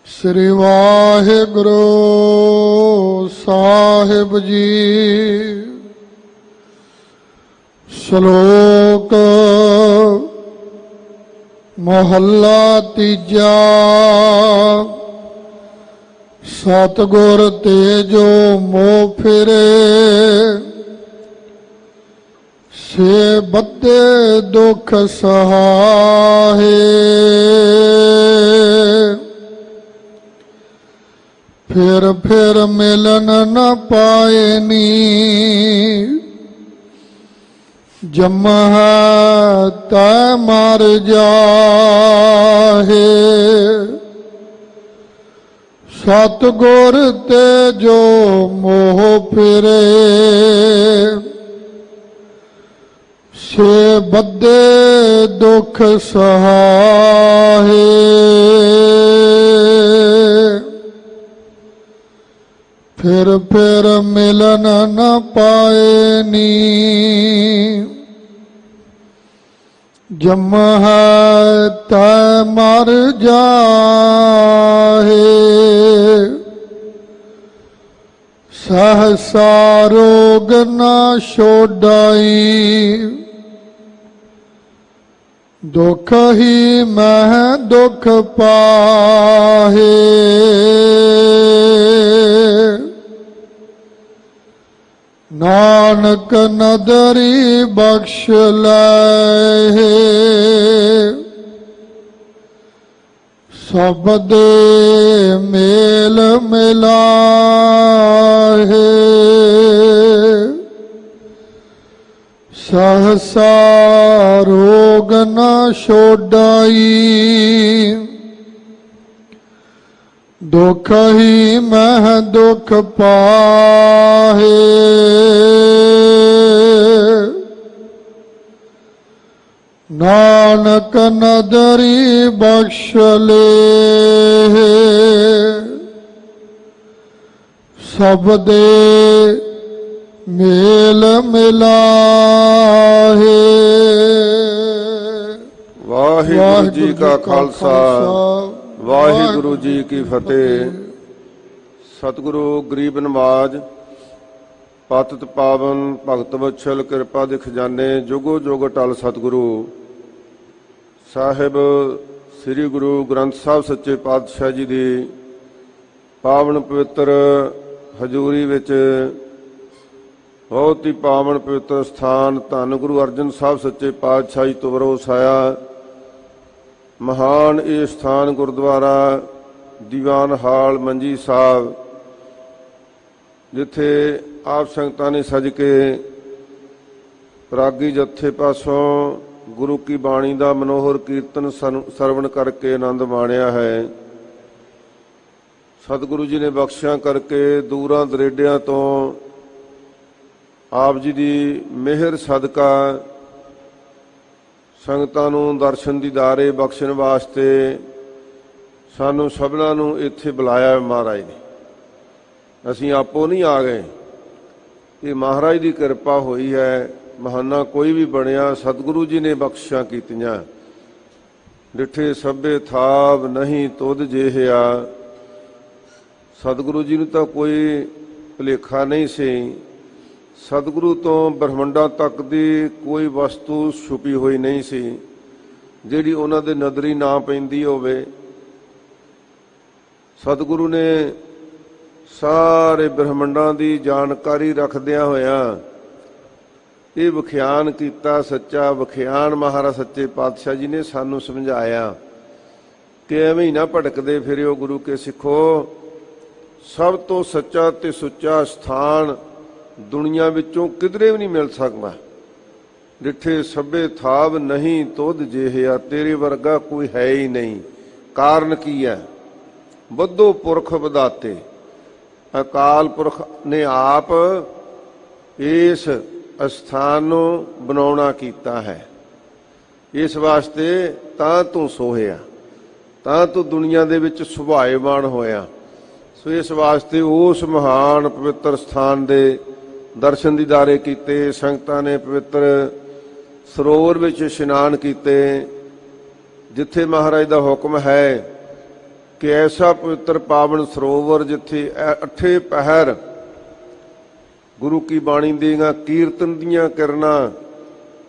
श्री वाहिगुरु साहिब जी। श्लोक महला तीजा। सतगुर तेजो मोह फिरे, से बद्दे दुख सहाहे। फिर मिलन न पाए नी, जमह तै मर जाहे। सतगुर तेजो मोह फिरे, से बद्दे दुख सहाहे। फिर मिलन न पाए नी, जमह तै मर जाहे। सहसा रोग न छोड़ाई, दुख ही मह दुख पाहे। नानक नदरी बख्श ले, सब दे मेल मिलाहे। सहसा रोग न छोड़ाई, दुख ही मह दुख पाहे। नानक नदरी बख्श ले, सब दे मेल मिलाहे। वाहिगुरु जी का खालसा, वाहिगुरु जी की फतेह। सतगुरु गरीब नवाज, पतित पावन भगत वत्सल कृपा दे खजाने जुगो जुग टल सतगुरु साहिब श्री गुरु ग्रंथ साहिब सच्चे पातशाह जी की पावन पवित्र हजूरी विच बहुत ही पावन पवित्र स्थान धन गुरु अर्जन साहिब सच्चे पातशाह जी तो वरोस आया महान ये स्थान गुरुद्वारा दीवान हाल मंजी साहब, जिथे आप संगतां ने सज के प्रागी जत्थे पासों गुरु की बाणी का मनोहर कीर्तन सरवण करके आनंद माणिया है। सतगुरु जी ने बख्शिया करके दूरां दरेडियां तो आप जी की मेहर सदका संगतां नूं दर्शन दीदारे बख्शण वास्ते सानू सबना नूं इत्थे बुलाया महाराज ने। असीं आपो नहीं आ गए, ये महाराज की कृपा हुई है। महाना कोई भी बनया सतगुरु जी ने बख्शियां कीतियां। डिठे सभे थाव नहीं तुध जेहिया, सतगुरु जी नूं तां कोई भुलेखा नहीं सी। सतगुरु तो ब्रह्मंडा तक की कोई वस्तु छुपी हुई नहीं सी जिहड़ी उन्हां दे नदरी ना पैंदी होवे। सतगुरु ने सारे ब्रह्मंडा की जानकारी रखदियां होया ये विख्यान किया। सच्चा विख्यान महाराज सच्चे पातशाह जी ने सानू समझाया कि एवें ही ना भटकदे फिरियो गुरु के सिखो। सब तो सच्चा ते सुच्चा स्थान दुनिया विचों किधरे भी नहीं मिल सकता। डिठे सभे थाव नहीं तुध जेहिया, तेरे वर्गा कोई है ही नहीं। कारण की है? बद्धो पुरख विधाते, अकाल पुरख ने आप इस स्थान नूं बनाउणा कीता है। इस वास्ते तां तू सोहिया, तां तू दुनिया दे विच सुभाएमान होया। सो इस वास्ते उस महान पवित्र स्थान दे दर्शन दीदारे कीते। संगतां ने पवित्र सरोवर विच इशनान कीते। जिथे महाराज दा हुक्म है ਕਿ ਐਸਾ ਪਵਿੱਤਰ ਪਾਵਨ ਸਰੋਵਰ ਜਿੱਥੇ ਅਠੇ ਪਹਿਰ ਗੁਰੂ ਕੀ ਬਾਣੀ ਦੀਆਂ ਕੀਰਤਨ ਦੀਆਂ ਕਿਰਨਾਂ,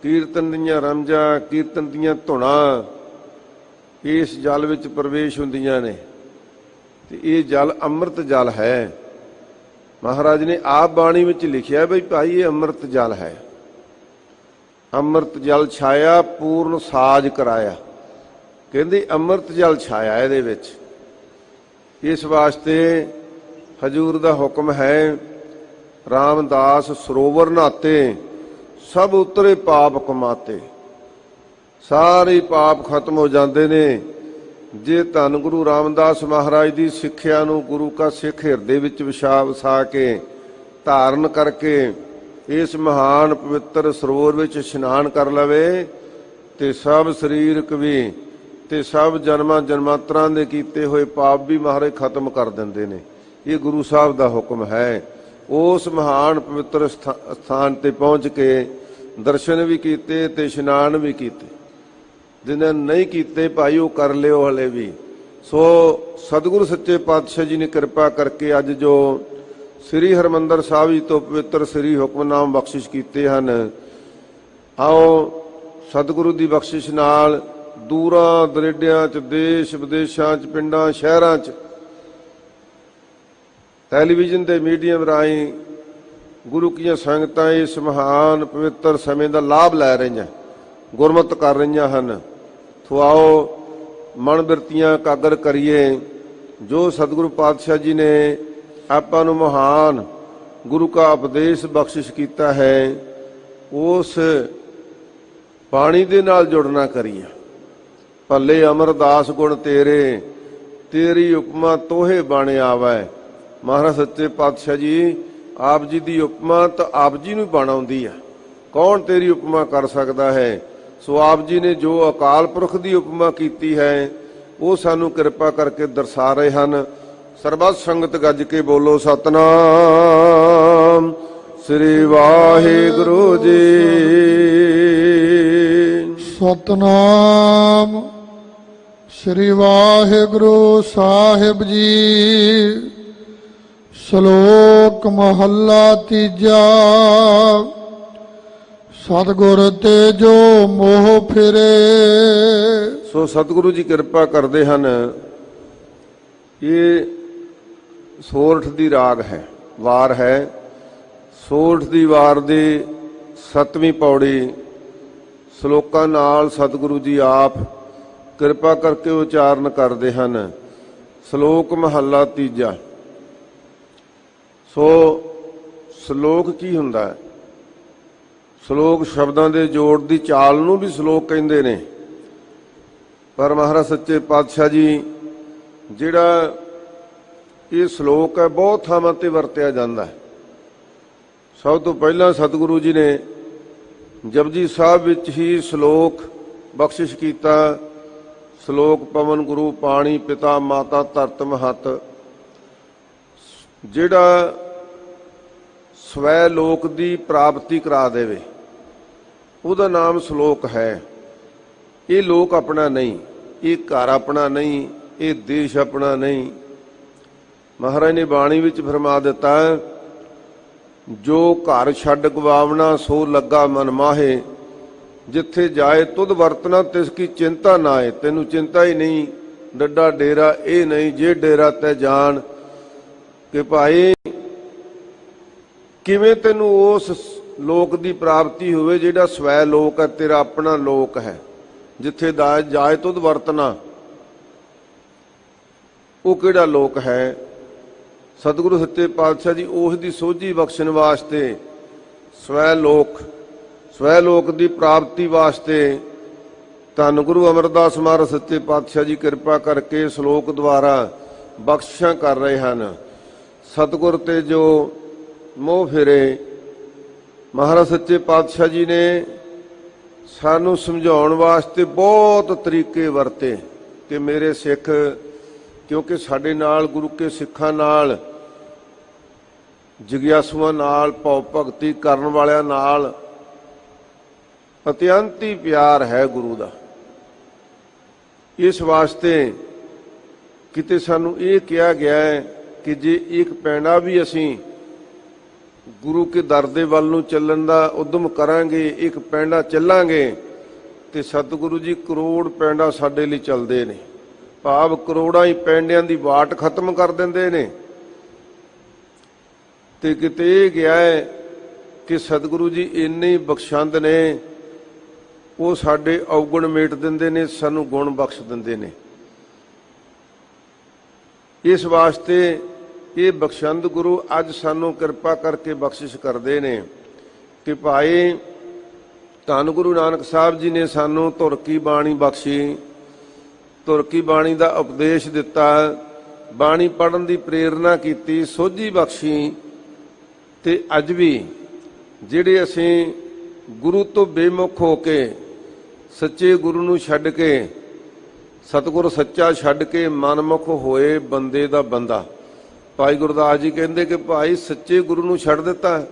ਕੀਰਤਨ ਦੀਆਂ ਰਮਜਾਂ, ਕੀਰਤਨ ਦੀਆਂ ਧੁਨਾਂ ਇਸ ਜਲ ਵਿੱਚ ਪ੍ਰਵੇਸ਼ ਹੁੰਦੀਆਂ ਨੇ ਤੇ ਇਹ ਜਲ ਅੰਮ੍ਰਿਤ ਜਲ ਹੈ। ਮਹਾਰਾਜ ਨੇ ਆਪ ਬਾਣੀ ਵਿੱਚ ਲਿਖਿਆ ਬਈ ਭਾਈ ਇਹ ਅੰਮ੍ਰਿਤ ਜਲ ਹੈ। ਅੰਮ੍ਰਿਤ ਜਲ ਛਾਇਆ ਪੂਰਨ ਸਾਜ ਕਰਾਇਆ, ਕਹਿੰਦੇ ਅੰਮ੍ਰਿਤ ਜਲ ਛਾਇਆ ਇਹਦੇ ਵਿੱਚ। ਇਸ ਵਾਸਤੇ ਹਜੂਰ ਦਾ ਹੁਕਮ ਹੈ, ਰਾਮਦਾਸ ਸਰੋਵਰ ਨਹਾਤੇ ਸਭ ਉਤਰੇ ਪਾਪ ਕਮਾਤੇ। ਸਾਰੇ ਪਾਪ ਖਤਮ ਹੋ ਜਾਂਦੇ ਨੇ ਜੇ ਧੰਨ ਗੁਰੂ ਰਾਮਦਾਸ ਮਹਾਰਾਜ ਦੀ ਸਿੱਖਿਆ ਨੂੰ ਗੁਰੂ ਕਾ ਸਿੱਖ ਹਿਰਦੇ ਵਿੱਚ ਵਸਾ ਕੇ ਧਾਰਨ ਕਰਕੇ ਇਸ ਮਹਾਨ ਪਵਿੱਤਰ ਸਰੋਵਰ ਵਿੱਚ ਇਸ਼ਨਾਨ ਕਰ ਲਵੇ ਤੇ ਸਭ ਸਰੀਰਕ ਵੀ ਤੇ ਸਭ ਜਨਮਾਂ ਜਨਮਾਂਤਰਾਂ ਦੇ ਕੀਤੇ ਹੋਏ ਪਾਪ ਵੀ ਮਹਾਰਾਜ ਖਤਮ ਕਰ ਦਿੰਦੇ ਨੇ। ਇਹ ਗੁਰੂ ਸਾਹਿਬ ਦਾ ਹੁਕਮ ਹੈ। ਉਸ ਮਹਾਨ ਪਵਿੱਤਰ ਸਥਾਨ ਤੇ ਪਹੁੰਚ ਕੇ ਦਰਸ਼ਨ ਵੀ ਕੀਤੇ ਤੇ ਇਸ਼ਨਾਨ ਵੀ ਕੀਤੇ। ਜਿਨ੍ਹਾਂ ਨਹੀਂ ਕੀਤੇ ਭਾਈ ਉਹ ਕਰ ਲਿਓ ਹਲੇ ਵੀ। ਸੋ ਸਤਿਗੁਰੂ ਸੱਚੇ ਪਾਤਸ਼ਾਹ ਜੀ ਨੇ ਕਿਰਪਾ ਕਰਕੇ ਅੱਜ ਜੋ ਸ੍ਰੀ ਹਰਿਮੰਦਰ ਸਾਹਿਬ ਜੀ ਤੋਂ ਪਵਿੱਤਰ ਸ੍ਰੀ ਹੁਕਮਨਾਮ ਬਖਸ਼ਿਸ਼ ਕੀਤੇ ਹਨ, ਆਓ ਸਤਿਗੁਰੂ ਦੀ ਬਖਸ਼ਿਸ਼ ਨਾਲ ਦੂਰਾਂ ਦਰੇਡਿਆਂ 'ਚ, ਦੇਸ਼ ਵਿਦੇਸ਼ਾਂ 'ਚ, ਪਿੰਡਾਂ ਸ਼ਹਿਰਾਂ 'ਚ ਟੈਲੀਵਿਜ਼ਨ ਦੇ ਮੀਡੀਅਮ ਰਾਹੀਂ ਗੁਰੂ ਕੀਆਂ ਸੰਗਤਾਂ ਇਸ ਮਹਾਨ ਪਵਿੱਤਰ ਸਮੇਂ ਦਾ ਲਾਭ ਲੈ ਰਹੀਆਂ, ਗੁਰਮਤਿ ਕਰ ਰਹੀਆਂ ਹਨ। ਸੋ ਆਓ ਮਨ ਬਿਰਤੀਆਂ ਕਾਗਰ ਕਰੀਏ। ਜੋ ਸਤਿਗੁਰੂ ਪਾਤਸ਼ਾਹ ਜੀ ਨੇ ਆਪਾਂ ਨੂੰ ਮਹਾਨ ਗੁਰੂ ਕਾ ਉਪਦੇਸ਼ ਬਖਸ਼ਿਸ਼ ਕੀਤਾ ਹੈ, ਉਸ ਬਾਣੀ ਦੇ ਨਾਲ ਜੁੜਨਾ ਕਰੀਏ। ਭੱਲੇ ਅਮਰਦਾਸ ਗੁਣ ਤੇਰੇ, ਤੇਰੀ ਉਪਮਾ ਤੋਹੇ ਬਣ ਆਵੈ। ਮਹਾਰਾਜ ਸੱਚੇ ਪਾਤਸ਼ਾਹ ਜੀ ਆਪ ਜੀ ਦੀ ਉਪਮਾ ਤਾਂ ਆਪ ਜੀ ਨੂੰ ਬਣ ਆਉਂਦੀ ਆ, ਕੌਣ ਤੇਰੀ ਉਪਮਾ ਕਰ ਸਕਦਾ ਹੈ। ਸੋ ਆਪ ਜੀ ਨੇ ਜੋ ਅਕਾਲ ਪੁਰਖ ਦੀ ਉਪਮਾ ਕੀਤੀ ਹੈ ਉਹ ਸਾਨੂੰ ਕਿਰਪਾ ਕਰਕੇ ਦਰਸਾ ਰਹੇ ਹਨ। ਸਰਬੱਤ ਸੰਗਤ ਗੱਜ ਕੇ ਬੋਲੋ ਸਤਨਾਮ ਸ੍ਰੀ ਵਾਹਿਗੁਰੂ ਜੀ। ਸਤਨਾਮ ਸ੍ਰੀ ਵਾਹਿਗੁਰੂ ਸਾਹਿਬ ਜੀ। ਸ਼ਲੋਕ ਮਹੱਲਾ ਤੀਜਾ। ਸਤਿਗੁਰ ਤੇ ਜੋ ਮੋਹ ਫਿਰੇ। ਸੋ ਸਤਿਗੁਰੂ ਜੀ ਕਿਰਪਾ ਕਰਦੇ ਹਨ। ਇਹ ਸੋਰਠ ਦੀ ਰਾਗ ਹੈ, ਵਾਰ ਹੈ। ਸੋਰਠ ਦੀ ਵਾਰ ਦੀ 7ਵੀਂ ਪੌੜੀ ਸ਼ਲੋਕਾਂ ਨਾਲ ਸਤਿਗੁਰੂ ਜੀ ਆਪ ਕਿਰਪਾ ਕਰਕੇ ਉਚਾਰਨ ਕਰਦੇ ਹਨ। ਸ਼ਲੋਕ ਮਹੱਲਾ ਤੀਜਾ। ਸੋ ਸ਼ਲੋਕ ਕੀ ਹੁੰਦਾ ਹੈ? ਸ਼ਲੋਕ ਸ਼ਬਦਾਂ ਦੇ ਜੋੜ ਦੀ ਚਾਲ ਨੂੰ ਵੀ ਸ਼ਲੋਕ ਕਹਿੰਦੇ ਨੇ, ਪਰ ਮਹਾਰਾਜ ਸੱਚੇ ਪਾਤਸ਼ਾਹ ਜੀ ਜਿਹੜਾ ਇਹ ਸ਼ਲੋਕ ਹੈ ਬਹੁਤ ਥਾਵਾਂ ਤੇ ਵਰਤਿਆ ਜਾਂਦਾ ਹੈ। ਸਭ ਤੋਂ ਪਹਿਲਾਂ ਸਤਿਗੁਰੂ ਜੀ ਨੇ ਜਪਜੀ ਸਾਹਿਬ ਵਿੱਚ ਹੀ ਸ਼ਲੋਕ ਬਖਸ਼ਿਸ਼ ਕੀਤਾ। ਸ਼ਲੋਕ ਪਵਨ ਗੁਰੂ ਪਾਣੀ ਪਿਤਾ ਮਾਤਾ ਧਰਤ ਮਹਤ, ਜਿਹੜਾ ਸਵੈ ਲੋਕ ਦੀ ਪ੍ਰਾਪਤੀ ਕਰਾ ਦੇਵੇ ਉਹਦਾ ਨਾਮ ਸ਼ਲੋਕ ਹੈ। ਇਹ ਲੋਕ ਆਪਣਾ ਨਹੀਂ, ਇਹ ਘਰ ਆਪਣਾ ਨਹੀਂ, ਇਹ ਦੇਸ਼ ਆਪਣਾ ਨਹੀਂ। ਮਹਾਰਾਜ ਨੇ ਬਾਣੀ ਵਿੱਚ ਫਰਮਾ ਦਿੱਤਾ, ਜੋ ਘਰ ਛੱਡ ਗਵਾਵਣਾ ਸੋ ਲੱਗਾ ਮਨ ਮਾਹੇ, ਜਿੱਥੇ ਜਾਏ ਤੁਧ ਵਰਤਣਾ ਤਿਸ ਕੀ ਚਿੰਤਾ ਨਾ ਆਏ। ਤੈਨੂੰ ਚਿੰਤਾ ਹੀ ਨਹੀਂ, ਡੱਡਾ ਡੇਰਾ ਇਹ ਨਹੀਂ, ਜੇ ਡੇਰਾ ਤੈ ਜਾਣ। ਕਿ ਭਾਈ ਕਿਵੇਂ ਤੈਨੂੰ ਉਸ ਲੋਕ ਦੀ ਪ੍ਰਾਪਤੀ ਹੋਵੇ ਜਿਹੜਾ ਸਵੈ ਲੋਕ ਹੈ, ਤੇਰਾ ਆਪਣਾ ਲੋਕ ਹੈ, ਜਿੱਥੇ ਜਾਏ ਤੁਧ ਵਰਤਣਾ। ਉਹ ਕਿਹੜਾ ਲੋਕ ਹੈ? ਸਤਿਗੁਰੂ ਸੱਚੇ ਪਾਤਸ਼ਾਹ ਜੀ ਉਸ ਦੀ ਸੋਝੀ ਬਖਸ਼ਣ ਵਾਸਤੇ ਸਵੈ ਲੋਕ ਦੀ ਪ੍ਰਾਪਤੀ ਵਾਸਤੇ ਧੰਨ ਗੁਰੂ ਅਮਰਦਾਸ ਮਹਾਰਾਜ ਸੱਚੇ ਪਾਤਸ਼ਾਹ ਜੀ ਕਿਰਪਾ ਕਰਕੇ ਸ਼ਲੋਕ ਦੁਆਰਾ ਬਖਸ਼ਿਸ਼ਾਂ ਕਰ ਰਹੇ ਹਨ। ਸਤਿਗੁਰ ਤੇ ਜੋ ਮੋਹ ਫਿਰੇ। ਮਹਾਰਾਜ ਸੱਚੇ ਪਾਤਸ਼ਾਹ ਜੀ ਨੇ ਸਾਨੂੰ ਸਮਝਾਉਣ ਵਾਸਤੇ ਬਹੁਤ ਤਰੀਕੇ ਵਰਤੇ ਕਿ ਮੇਰੇ ਸਿੱਖ, ਕਿਉਂਕਿ ਸਾਡੇ ਨਾਲ ਗੁਰੂ ਕੇ ਸਿੱਖਾਂ ਨਾਲ, ਜਿਗਿਆਸੂਆਂ ਨਾਲ, ਭਉ ਭਗਤੀ ਕਰਨ ਵਾਲਿਆਂ ਨਾਲ ਅਤਿਅੰਤੀ ਪਿਆਰ ਹੈ ਗੁਰੂ ਦਾ। ਇਸ ਵਾਸਤੇ ਕਿਤੇ ਸਾਨੂੰ ਇਹ ਕਿਹਾ ਗਿਆ ਹੈ ਕਿ ਜੇ ਇੱਕ ਪੈਂਡਾ ਵੀ ਅਸੀਂ ਗੁਰੂ ਕੇ ਦਰ ਦੇ ਵੱਲ ਨੂੰ ਚੱਲਣ ਦਾ ਉਦਮ ਕਰਾਂਗੇ, ਇੱਕ ਪੈਂਡਾ ਚੱਲਾਂਗੇ, ਤੇ ਸਤਿਗੁਰੂ ਜੀ ਕਰੋੜ ਪੈਂਡਾ ਸਾਡੇ ਲਈ ਚੱਲਦੇ ਨੇ। ਭਾਵ ਕਰੋੜਾਂ ਹੀ ਪੈਂਡਿਆਂ ਦੀ ਵਾਟ ਖਤਮ ਕਰ ਦਿੰਦੇ ਨੇ। ਤੇ ਕਿਤੇ ਇਹ ਗਿਆ ਹੈ ਕਿ ਸਤਿਗੁਰੂ ਜੀ ਇੰਨੇ ਬਖਸ਼ੰਦ ਨੇ, ਉਹ ਸਾਡੇ ਔਗਣ ਮੇਟ ਦਿੰਦੇ ਨੇ, ਸਾਨੂੰ ਗੁਣ ਬਖਸ਼ ਦਿੰਦੇ ਨੇ। ਇਸ ਵਾਸਤੇ ਇਹ ਬਖਸ਼ੰਦ ਗੁਰੂ ਅੱਜ ਸਾਨੂੰ ਕਿਰਪਾ ਕਰਕੇ ਬਖਸ਼ਿਸ਼ ਕਰਦੇ ਨੇ ਕਿ ਭਾਈ ਧੰਨ ਗੁਰੂ ਨਾਨਕ ਸਾਹਿਬ ਜੀ ਨੇ ਸਾਨੂੰ ਧੁਰ ਕੀ ਬਾਣੀ ਬਖਸ਼ੀ, ਧੁਰ ਕੀ ਬਾਣੀ ਦਾ ਉਪਦੇਸ਼ ਦਿੱਤਾ, ਬਾਣੀ ਪੜ੍ਹਨ ਦੀ ਪ੍ਰੇਰਨਾ ਕੀਤੀ, ਸੋਝੀ ਬਖਸ਼ੀ। ਤੇ ਅੱਜ ਵੀ ਜਿਹੜੇ ਅਸੀਂ ਗੁਰੂ ਤੋਂ ਬੇਮੁਖ ਹੋ ਕੇ ਸੱਚੇ ਗੁਰੂ ਨੂੰ ਛੱਡ ਕੇ, ਸਤਿਗੁਰ ਸੱਚਾ ਛੱਡ ਕੇ ਮਨਮੁਖ ਹੋਏ ਬੰਦੇ ਦਾ ਬੰਦਾ, ਭਾਈ ਗੁਰਦਾਸ ਜੀ ਕਹਿੰਦੇ ਕਿ ਭਾਈ ਸੱਚੇ ਗੁਰੂ ਨੂੰ ਛੱਡ ਦਿੱਤਾ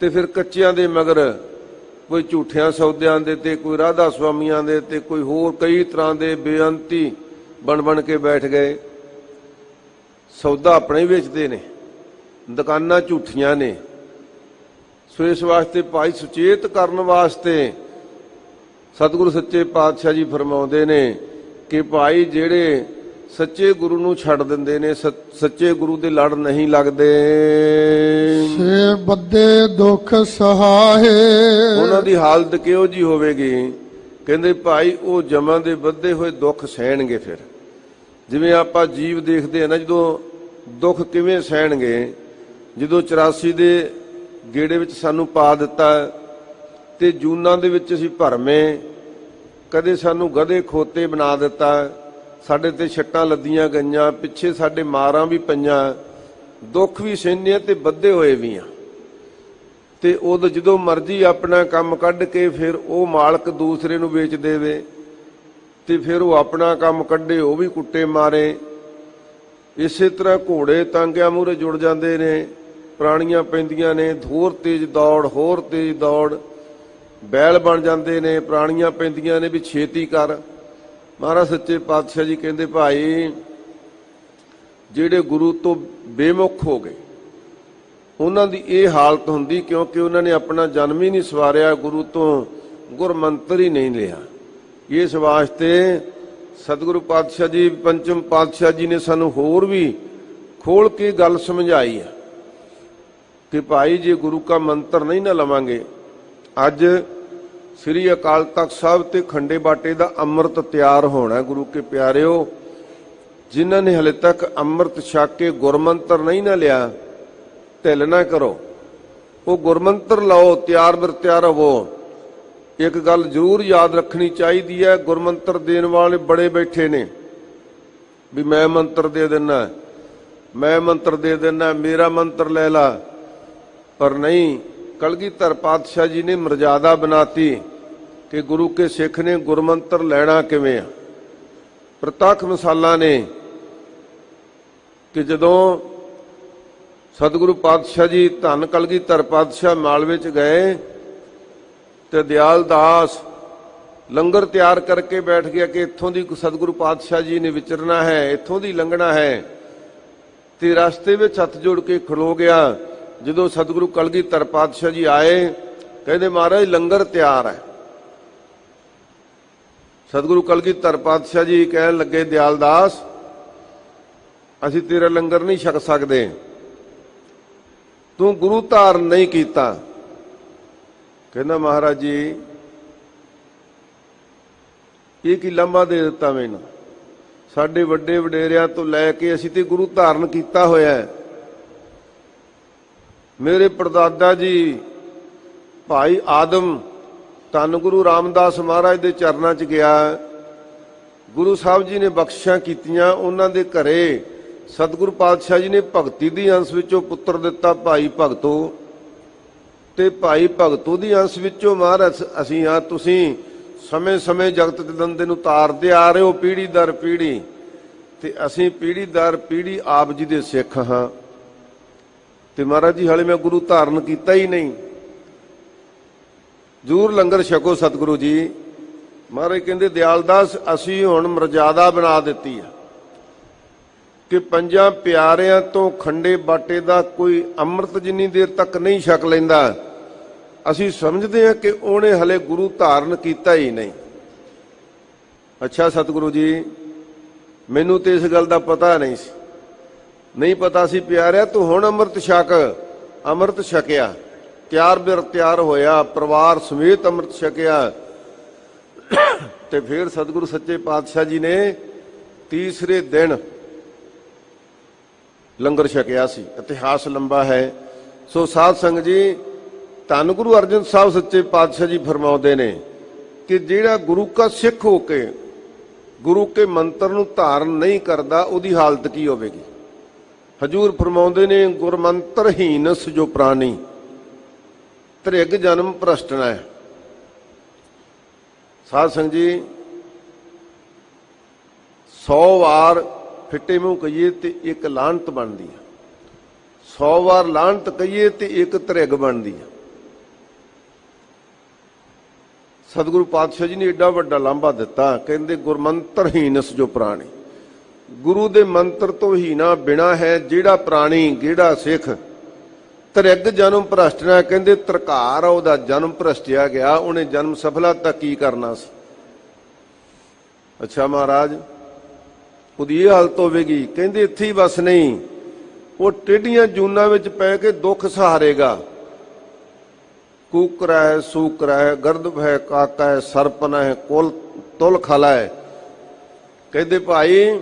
ਤੇ ਫਿਰ ਕੱਚਿਆਂ ਦੇ ਮਗਰ, ਕੋਈ ਝੂਠਿਆਂ ਸੌਦਿਆਂ ਦੇ ਤੇ ਕੋਈ ਰਾਧਾ ਸੁਆਮੀਆਂ ਦੇ ਤੇ ਕੋਈ ਹੋਰ ਕਈ ਤਰ੍ਹਾਂ ਦੇ ਬੇਅੰਤੀ ਬਣ ਕੇ ਬੈਠ ਗਏ। ਸੌਦਾ ਆਪਣੇ ਵੇਚਦੇ ਨੇ, ਦੁਕਾਨਾਂ ਝੂਠੀਆਂ ਨੇ। ਸੋ ਇਸ ਵਾਸਤੇ ਭਾਈ ਸੁਚੇਤ ਕਰਨ ਵਾਸਤੇ ਸਤਿਗੁਰੂ ਸੱਚੇ ਪਾਤਸ਼ਾਹ ਜੀ ਫਰਮਾਉਂਦੇ ਨੇ ਕਿ ਭਾਈ ਜਿਹੜੇ ਸੱਚੇ ਗੁਰੂ ਨੂੰ ਛੱਡ ਦਿੰਦੇ ਨੇ, ਸੱਚੇ ਗੁਰੂ ਦੇ ਲੜ ਨਹੀਂ ਲੱਗਦੇ, ਸੇ ਬੱਦੇ ਦੁੱਖ ਸਹਾਏ। ਉਹਨਾਂ ਦੀ ਹਾਲਤ ਕਿਹੋ ਜੀ ਹੋਵੇਗੀ? ਕਹਿੰਦੇ ਭਾਈ ਉਹ ਜਮਾਂ ਦੇ ਬੱਧੇ ਹੋਏ ਦੁੱਖ ਸਹਿਣਗੇ। ਫਿਰ ਜਿਵੇਂ ਆਪਾਂ ਜੀਵ ਦੇਖਦੇ ਆ ਨਾ, ਜਦੋਂ ਦੁੱਖ ਕਿਵੇਂ ਸਹਿਣਗੇ, ਜਦੋਂ 84 ਦੇ ਗੇੜੇ ਵਿੱਚ ਸਾਨੂੰ ਪਾ ਦਿੱਤਾ ਤੇ ਜੂਨਾਂ ਦੇ ਵਿੱਚ ਅਸੀਂ ਭਰਮੇ, ਕਦੇ ਸਾਨੂੰ ਗਧੇ ਖੋਤੇ ਬਣਾ ਦਿੱਤਾ, ਸਾਡੇ ਤੇ ਛੱਟਾਂ ਲੱਦੀਆਂ ਗਈਆਂ, ਪਿੱਛੇ ਸਾਡੇ ਮਾਰਾਂ ਵੀ ਪਈਆਂ, ਦੁੱਖ ਵੀ ਸਹਿਨੇ ਤੇ ਬੱਧੇ ਹੋਏ ਵੀ ਆ। ਤੇ ਉਦੋਂ ਜਦੋਂ ਮਰਜ਼ੀ ਆਪਣਾ ਕੰਮ ਕੱਢ ਕੇ ਫਿਰ ਉਹ ਮਾਲਕ ਦੂਸਰੇ ਨੂੰ ਵੇਚ ਦੇਵੇ ਤੇ ਫਿਰ ਉਹ ਆਪਣਾ ਕੰਮ ਕੱਢੇ, ਉਹ ਵੀ ਕੁੱਟੇ ਮਾਰੇ। ਇਸੇ ਤਰ੍ਹਾਂ ਘੋੜੇ ਤਾਂਗਿਆਂ ਮੂਹਰੇ ਜੁੜ ਜਾਂਦੇ ਨੇ, ਪ੍ਰਾਣੀਆਂ ਪੈਂਦੀਆਂ ਨੇ, ਹੋਰ ਤੇਜ਼ ਦੌੜ, ਹੋਰ ਤੇਜ਼ ਦੌੜ, ਬੈਲ ਬਣ ਜਾਂਦੇ ਨੇ, ਪ੍ਰਾਣੀਆਂ ਪੈਂਦੀਆਂ ਨੇ ਵੀ ਛੇਤੀ ਕਰ। ਮਹਾਰਾਜ ਸੱਚੇ ਪਾਤਸ਼ਾਹ ਜੀ ਕਹਿੰਦੇ ਭਾਈ ਜਿਹੜੇ ਗੁਰੂ ਤੋਂ ਬੇਮੁਖ ਹੋ ਗਏ ਉਹਨਾਂ ਦੀ ਇਹ ਹਾਲਤ ਹੁੰਦੀ, ਕਿਉਂਕਿ ਉਹਨਾਂ ਨੇ ਆਪਣਾ ਜਨਮ ਹੀ ਨਹੀਂ ਸਵਾਰਿਆ, ਗੁਰੂ ਤੋਂ ਗੁਰਮੰਤਰ ਹੀ ਨਹੀਂ ਲਿਆ। ਇਸ ਵਾਸਤੇ ਸਤਿਗੁਰੂ ਪਾਤਸ਼ਾਹ ਜੀ, ਪੰਚਮ ਪਾਤਸ਼ਾਹ ਜੀ ਨੇ ਸਾਨੂੰ ਹੋਰ ਵੀ ਖੋਲ ਕੇ ਗੱਲ ਸਮਝਾਈ ਹੈ ਕਿ ਭਾਈ ਜੇ ਗੁਰੂ ਦਾ ਮੰਤਰ ਨਹੀਂ ਨਾ ਲਵਾਂਗੇ। ਅੱਜ ਸ੍ਰੀ ਅਕਾਲ ਤਖਤ ਸਾਹਿਬ ਤੇ ਖੰਡੇ ਬਾਟੇ ਦਾ ਅੰਮ੍ਰਿਤ ਤਿਆਰ ਹੋਣਾ। ਗੁਰੂ ਕੇ ਪਿਆਰਿਓ, ਜਿਨ੍ਹਾਂ ਨੇ ਹਲੇ ਤੱਕ ਅੰਮ੍ਰਿਤ ਛਕ ਕੇ ਗੁਰਮੰਤਰ ਨਹੀਂ ਨਾ ਲਿਆ, ਢਿੱਲ ਨਾ ਕਰੋ, ਉਹ ਗੁਰਮੰਤਰ ਲਓ, ਤਿਆਰ ਬਰ ਤਿਆਰ ਹੋਵੋ। ਇੱਕ ਗੱਲ ਜ਼ਰੂਰ ਯਾਦ ਰੱਖਣੀ ਚਾਹੀਦੀ ਹੈ, ਗੁਰਮੰਤਰ ਦੇਣ ਵਾਲੇ ਬੜੇ ਬੈਠੇ ਨੇ ਵੀ ਮੈਂ ਮੰਤਰ ਦੇ ਦਿੰਦਾ, ਮੈਂ ਮੰਤਰ ਦੇ ਦਿੰਦਾ, ਮੇਰਾ ਮੰਤਰ ਲੈ ਲਾ। ਪਰ ਨਹੀਂ, ਕਲਗੀਧਰ ਪਾਤਸ਼ਾਹ ਜੀ ਨੇ ਮਰਜ਼ਾਦਾ ਬਣਾਤੀ ਕਿ ਗੁਰੂ ਕੇ ਸਿੱਖ ਨੇ ਗੁਰਮੰਤਰ ਲੈਣਾ ਕਿਵੇਂ ਆ। ਪ੍ਰਤੱਖ ਮਿਸਾਲਾਂ ਨੇ ਕਿ ਜਦੋਂ ਸਤਿਗੁਰੂ ਪਾਤਸ਼ਾਹ ਜੀ ਧੰਨ ਕਲਗੀਧਰ ਪਾਤਸ਼ਾਹ ਮਾਲਵੇ ਚ ਗਏ ਤੇ ਦਿਆਲ ਦਾਸ ਲੰਗਰ ਤਿਆਰ ਕਰਕੇ ਬੈਠ ਗਿਆ ਕਿ ਇੱਥੋਂ ਦੀ ਸਤਿਗੁਰੂ ਪਾਤਸ਼ਾਹ ਜੀ ਨੇ ਵਿਚਰਨਾ ਹੈ, ਇੱਥੋਂ ਦੀ ਲੰਘਣਾ ਹੈ। ਤੇ ਰਸਤੇ ਵਿੱਚ ਹੱਥ ਜੋੜ ਕੇ ਖਲੋ ਗਿਆ। ਜਦੋਂ ਸਤਿਗੁਰੂ ਕਲਗੀਧਰ ਪਾਤਸ਼ਾਹ ਜੀ ਆਏ, ਕਹਿੰਦੇ ਮਹਾਰਾਜ ਲੰਗਰ ਤਿਆਰ ਹੈ। ਸਤਿਗੁਰੂ ਕਲਗੀਧਰ ਪਾਤਸ਼ਾਹ ਜੀ ਕਹਿਣ ਲੱਗੇ, ਦਿਆਲ ਦਾਸ ਅਸੀਂ ਤੇਰਾ ਲੰਗਰ ਨਹੀਂ ਛਕ ਸਕਦੇ, ਤੂੰ ਗੁਰੂ ਧਾਰਨ ਨਹੀਂ ਕੀਤਾ। ਕਹਿੰਦਾ ਮਹਾਰਾਜ ਜੀ ਇਹ ਕੀ ਲਾਂਭਾ ਦੇ ਦਿੱਤਾ ਮੈਨੂੰ? ਸਾਡੇ ਵੱਡੇ ਵਡੇਰਿਆਂ ਤੋਂ ਲੈ ਕੇ ਅਸੀਂ ਤੇ ਗੁਰੂ ਧਾਰਨ ਕੀਤਾ ਹੋਇਆ ਹੈ। ਮੇਰੇ ਪੜਦਾਦਾ ਜੀ ਭਾਈ ਆਦਮ ਧੰਨ ਗੁਰੂ ਰਾਮਦਾਸ ਮਹਾਰਾਜ ਦੇ ਚਰਨਾਂ 'ਚ ਗਿਆ। ਗੁਰੂ ਸਾਹਿਬ ਜੀ ਨੇ ਬਖਸ਼ਿਸ਼ਾਂ ਕੀਤੀਆਂ, ਉਹਨਾਂ ਦੇ ਘਰੇ ਸਤਿਗੁਰੂ ਪਾਤਸ਼ਾਹ ਜੀ ਨੇ ਭਗਤੀ ਦੀ ਅੰਸ਼ ਵਿੱਚੋਂ ਪੁੱਤਰ ਦਿੱਤਾ ਭਾਈ ਭਗਤੋ, ਤੇ ਭਾਈ ਭਗਤੋ ਦੀ ਅੰਸ਼ ਵਿੱਚੋਂ ਮਹਾਰਾਜ ਅਸੀਂ ਆ। ਤੁਸੀਂ ਸਮੇਂ-ਸਮੇਂ ਜਗਤ ਦੇ ਦੰਦੇ ਨੂੰ ਤਾਰਦੇ ਆ ਰਹੇ ਹੋ ਪੀੜ੍ਹੀ ਦਰ ਪੀੜ੍ਹੀ, ਤੇ ਅਸੀਂ ਪੀੜ੍ਹੀ ਦਰ ਪੀੜ੍ਹੀ ਆਪ ਜੀ ਦੇ ਸਿੱਖ ਹਾਂ। ਤੇ ਮਹਾਰਾਜ ਜੀ ਹਾਲੇ ਮੈਂ ਗੁਰੂ ਧਾਰਨ ਕੀਤਾ ਹੀ ਨਹੀਂ, ਜ਼ਰੂਰ ਲੰਗਰ ਛਕੋ ਸਤਿਗੁਰੂ ਜੀ। ਮਹਾਰਾਜ ਕਹਿੰਦੇ ਦਿਆਲ ਦਾਸ ਅਸੀਂ ਹੁਣ ਮਰਜ਼ਾਦਾ ਬਣਾ ਦਿੱਤੀ ਆ, ਕਿ ਪੰਜਾਂ ਪਿਆਰਿਆਂ ਤੋਂ ਖੰਡੇ ਬਾਟੇ ਦਾ ਕੋਈ ਅੰਮ੍ਰਿਤ ਜਿੰਨੀ ਦੇਰ ਤੱਕ ਨਹੀਂ ਛਕ ਲੈਂਦਾ, ਅਸੀਂ ਸਮਝਦੇ ਹਾਂ ਕਿ ਉਹਨੇ ਹਲੇ ਗੁਰੂ ਧਾਰਨ ਕੀਤਾ ਹੀ ਨਹੀਂ। ਅੱਛਾ ਸਤਿਗੁਰੂ ਜੀ, ਮੈਨੂੰ ਤੇ ਇਸ ਗੱਲ ਦਾ ਪਤਾ ਨਹੀਂ ਸੀ, ਨਹੀਂ ਪਤਾ ਸੀ ਪਿਆਰਿਆ, ਤੂੰ ਹੁਣ ਅੰਮ੍ਰਿਤ ਛਕ। ਅੰਮ੍ਰਿਤ ਛਕਿਆ, ਤਿਆਰ ਬਿਰ ਤਿਆਰ ਹੋਇਆ, ਪਰਿਵਾਰ ਸਮੇਤ ਅੰਮ੍ਰਿਤ ਛਕਿਆ। ਤੇ ਫਿਰ ਸਤਿਗੁਰੂ ਸੱਚੇ ਪਾਤਸ਼ਾਹ ਜੀ ਨੇ ਤੀਸਰੇ ਦਿਨ ਲੰਗਰ ਛਕਿਆ ਸੀ। ਇਤਿਹਾਸ ਲੰਬਾ ਹੈ। ਸੋ ਸਾਧ ਸੰਗਤ ਜੀ, ਧੰਨ ਗੁਰੂ ਅਰਜਨ ਸਾਹਿਬ ਸੱਚੇ ਪਾਤਸ਼ਾਹ ਜੀ ਫਰਮਾਉਂਦੇ ਨੇ ਕਿ ਜਿਹੜਾ ਗੁਰੂ ਕਾ ਸਿੱਖ ਹੋ ਕੇ ਗੁਰੂ ਕੇ ਮੰਤਰ ਨੂੰ ਧਾਰਨ ਨਹੀਂ ਕਰਦਾ, ਉਹਦੀ ਹਾਲਤ ਕੀ ਹੋਵੇਗੀ। ਹਜੂਰ ਫਰਮਾਉਂਦੇ ਨੇ, ਗੁਰਮੰਤਰ ਹੀਨਸ ਜੋ ਪ੍ਰਾਣੀ ਤ੍ਰਿਗ ਜਨਮ ਭ੍ਰਸ਼ਟਣਾ ਹੈ। ਸਾਧ ਸੰਗਤ ਜੀ, 100 ਵਾਰ ਫਿੱਟੇ ਮੂੰਹ ਕਹੀਏ ਤੇ ਇੱਕ ਲਾਹਨਤ ਬਣਦੀ ਹੈ, 100 ਵਾਰ ਲਾਹਨਤ ਕਹੀਏ ਤੇ ਇੱਕ ਤ੍ਰਿਗ ਬਣਦੀ ਹੈ। ਸਤਿਗੁਰੂ ਪਾਤਸ਼ਾਹ ਜੀ ਨੇ ਏਡਾ ਵੱਡਾ ਲਾਂਭਾ ਦਿੱਤਾ, ਕਹਿੰਦੇ ਗੁਰਮੰਤਰ ਹੀਨਸ ਜੋ ਪ੍ਰਾਣੀ, ਗੁਰੂ ਦੇ ਮੰਤਰ ਤੋਂ ਹੀਨਾ ਬਿਨਾ ਹੈ ਜਿਹੜਾ ਪ੍ਰਾਣੀ, ਜਿਹੜਾ ਸਿੱਖ। ਤ੍ਰਿਗ ਜਨਮ ਭ੍ਰਸ਼ਟਣਾ, ਕਹਿੰਦੇ ਤਰਕਾਰ ਆ ਉਹਦਾ, ਜਨਮ ਭ੍ਰਸ਼ਟਿਆ ਗਿਆ, ਉਹਨੇ ਜਨਮ ਸਫਲਾ ਤਾਂ ਕੀ ਕਰਨਾ ਸੀ। ਅੱਛਾ ਮਹਾਰਾਜ, ਉਹਦੀ ਇਹ ਹਾਲਤ ਹੋਵੇਗੀ। ਕਹਿੰਦੇ ਇੱਥੇ ਹੀ ਬਸ ਨਹੀਂ, ਉਹ ਟੇਢੀਆਂ ਜੂਨਾਂ ਵਿੱਚ ਪੈ ਕੇ ਦੁੱਖ ਸਹਾਰੇਗਾ। ਕੂਕਰਾ ਹੈ, ਸੂਕਰਾ ਹੈ, ਗਰਦਬ ਹੈ, ਕਾਕਾ ਹੈ, ਸਰਪਨ ਹੈ, ਕੁਲ ਤੁਲ ਖਲਾ ਹੈ। ਕਹਿੰਦੇ ਭਾਈ,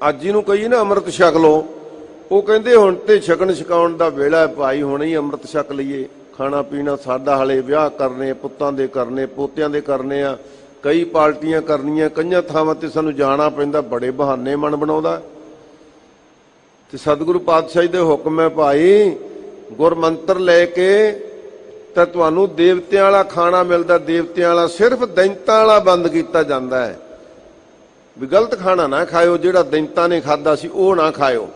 ਅੱਜ ਇਹਨੂੰ ਕਹੀ ਨਾ ਅੰਮ੍ਰਿਤ ਛਕ ਲੋ, ਉਹ ਕਹਿੰਦੇ ਹੁਣ ਤੇ ਛਕਣ ਛਕਾਉਣ ਦਾ ਵੇਲਾ ਹੈ ਭਾਈ, ਹੁਣ ਹੀ ਅੰਮ੍ਰਿਤ ਛਕ ਲਈਏ। ਖਾਣਾ ਪੀਣਾ ਸਾਡਾ ਹਲੇ ਵਿਆਹ ਕਰਨੇ, ਪੁੱਤਾਂ ਦੇ ਕਰਨੇ, ਪੋਤਿਆਂ ਦੇ ਕਰਨੇ ਆ, ਕਈ ਪਾਰਟੀਆਂ ਕਰਨੀਆਂ, ਕਈਆਂ ਥਾਵਾਂ ਤੇ ਸਾਨੂੰ ਜਾਣਾ ਪੈਂਦਾ, ਬੜੇ ਬਹਾਨੇ ਮਨ ਬਣਾਉਂਦਾ। ਤੇ ਸਤਿਗੁਰੂ ਪਾਤਸ਼ਾਹ ਜੀ ਦੇ ਹੁਕਮ ਹੈ ਭਾਈ, ਗੁਰਮੰਤਰ ਲੈ ਕੇ ਤਾਂ ਤੁਹਾਨੂੰ ਦੇਵਤਿਆਂ ਵਾਲਾ ਖਾਣਾ ਮਿਲਦਾ, ਦੇਵਤਿਆਂ ਵਾਲਾ। ਸਿਰਫ ਦੈਂਤਾਂ ਵਾਲਾ ਬੰਦ ਕੀਤਾ ਜਾਂਦਾ ਹੈ, ਵੀ ਗਲਤ ਖਾਣਾ ਨਾ ਖਾਇਓ, ਜਿਹੜਾ ਦੈਂਤਾਂ ਨੇ ਖਾਦਾ ਸੀ ਉਹ ਨਾ ਖਾਇਓ,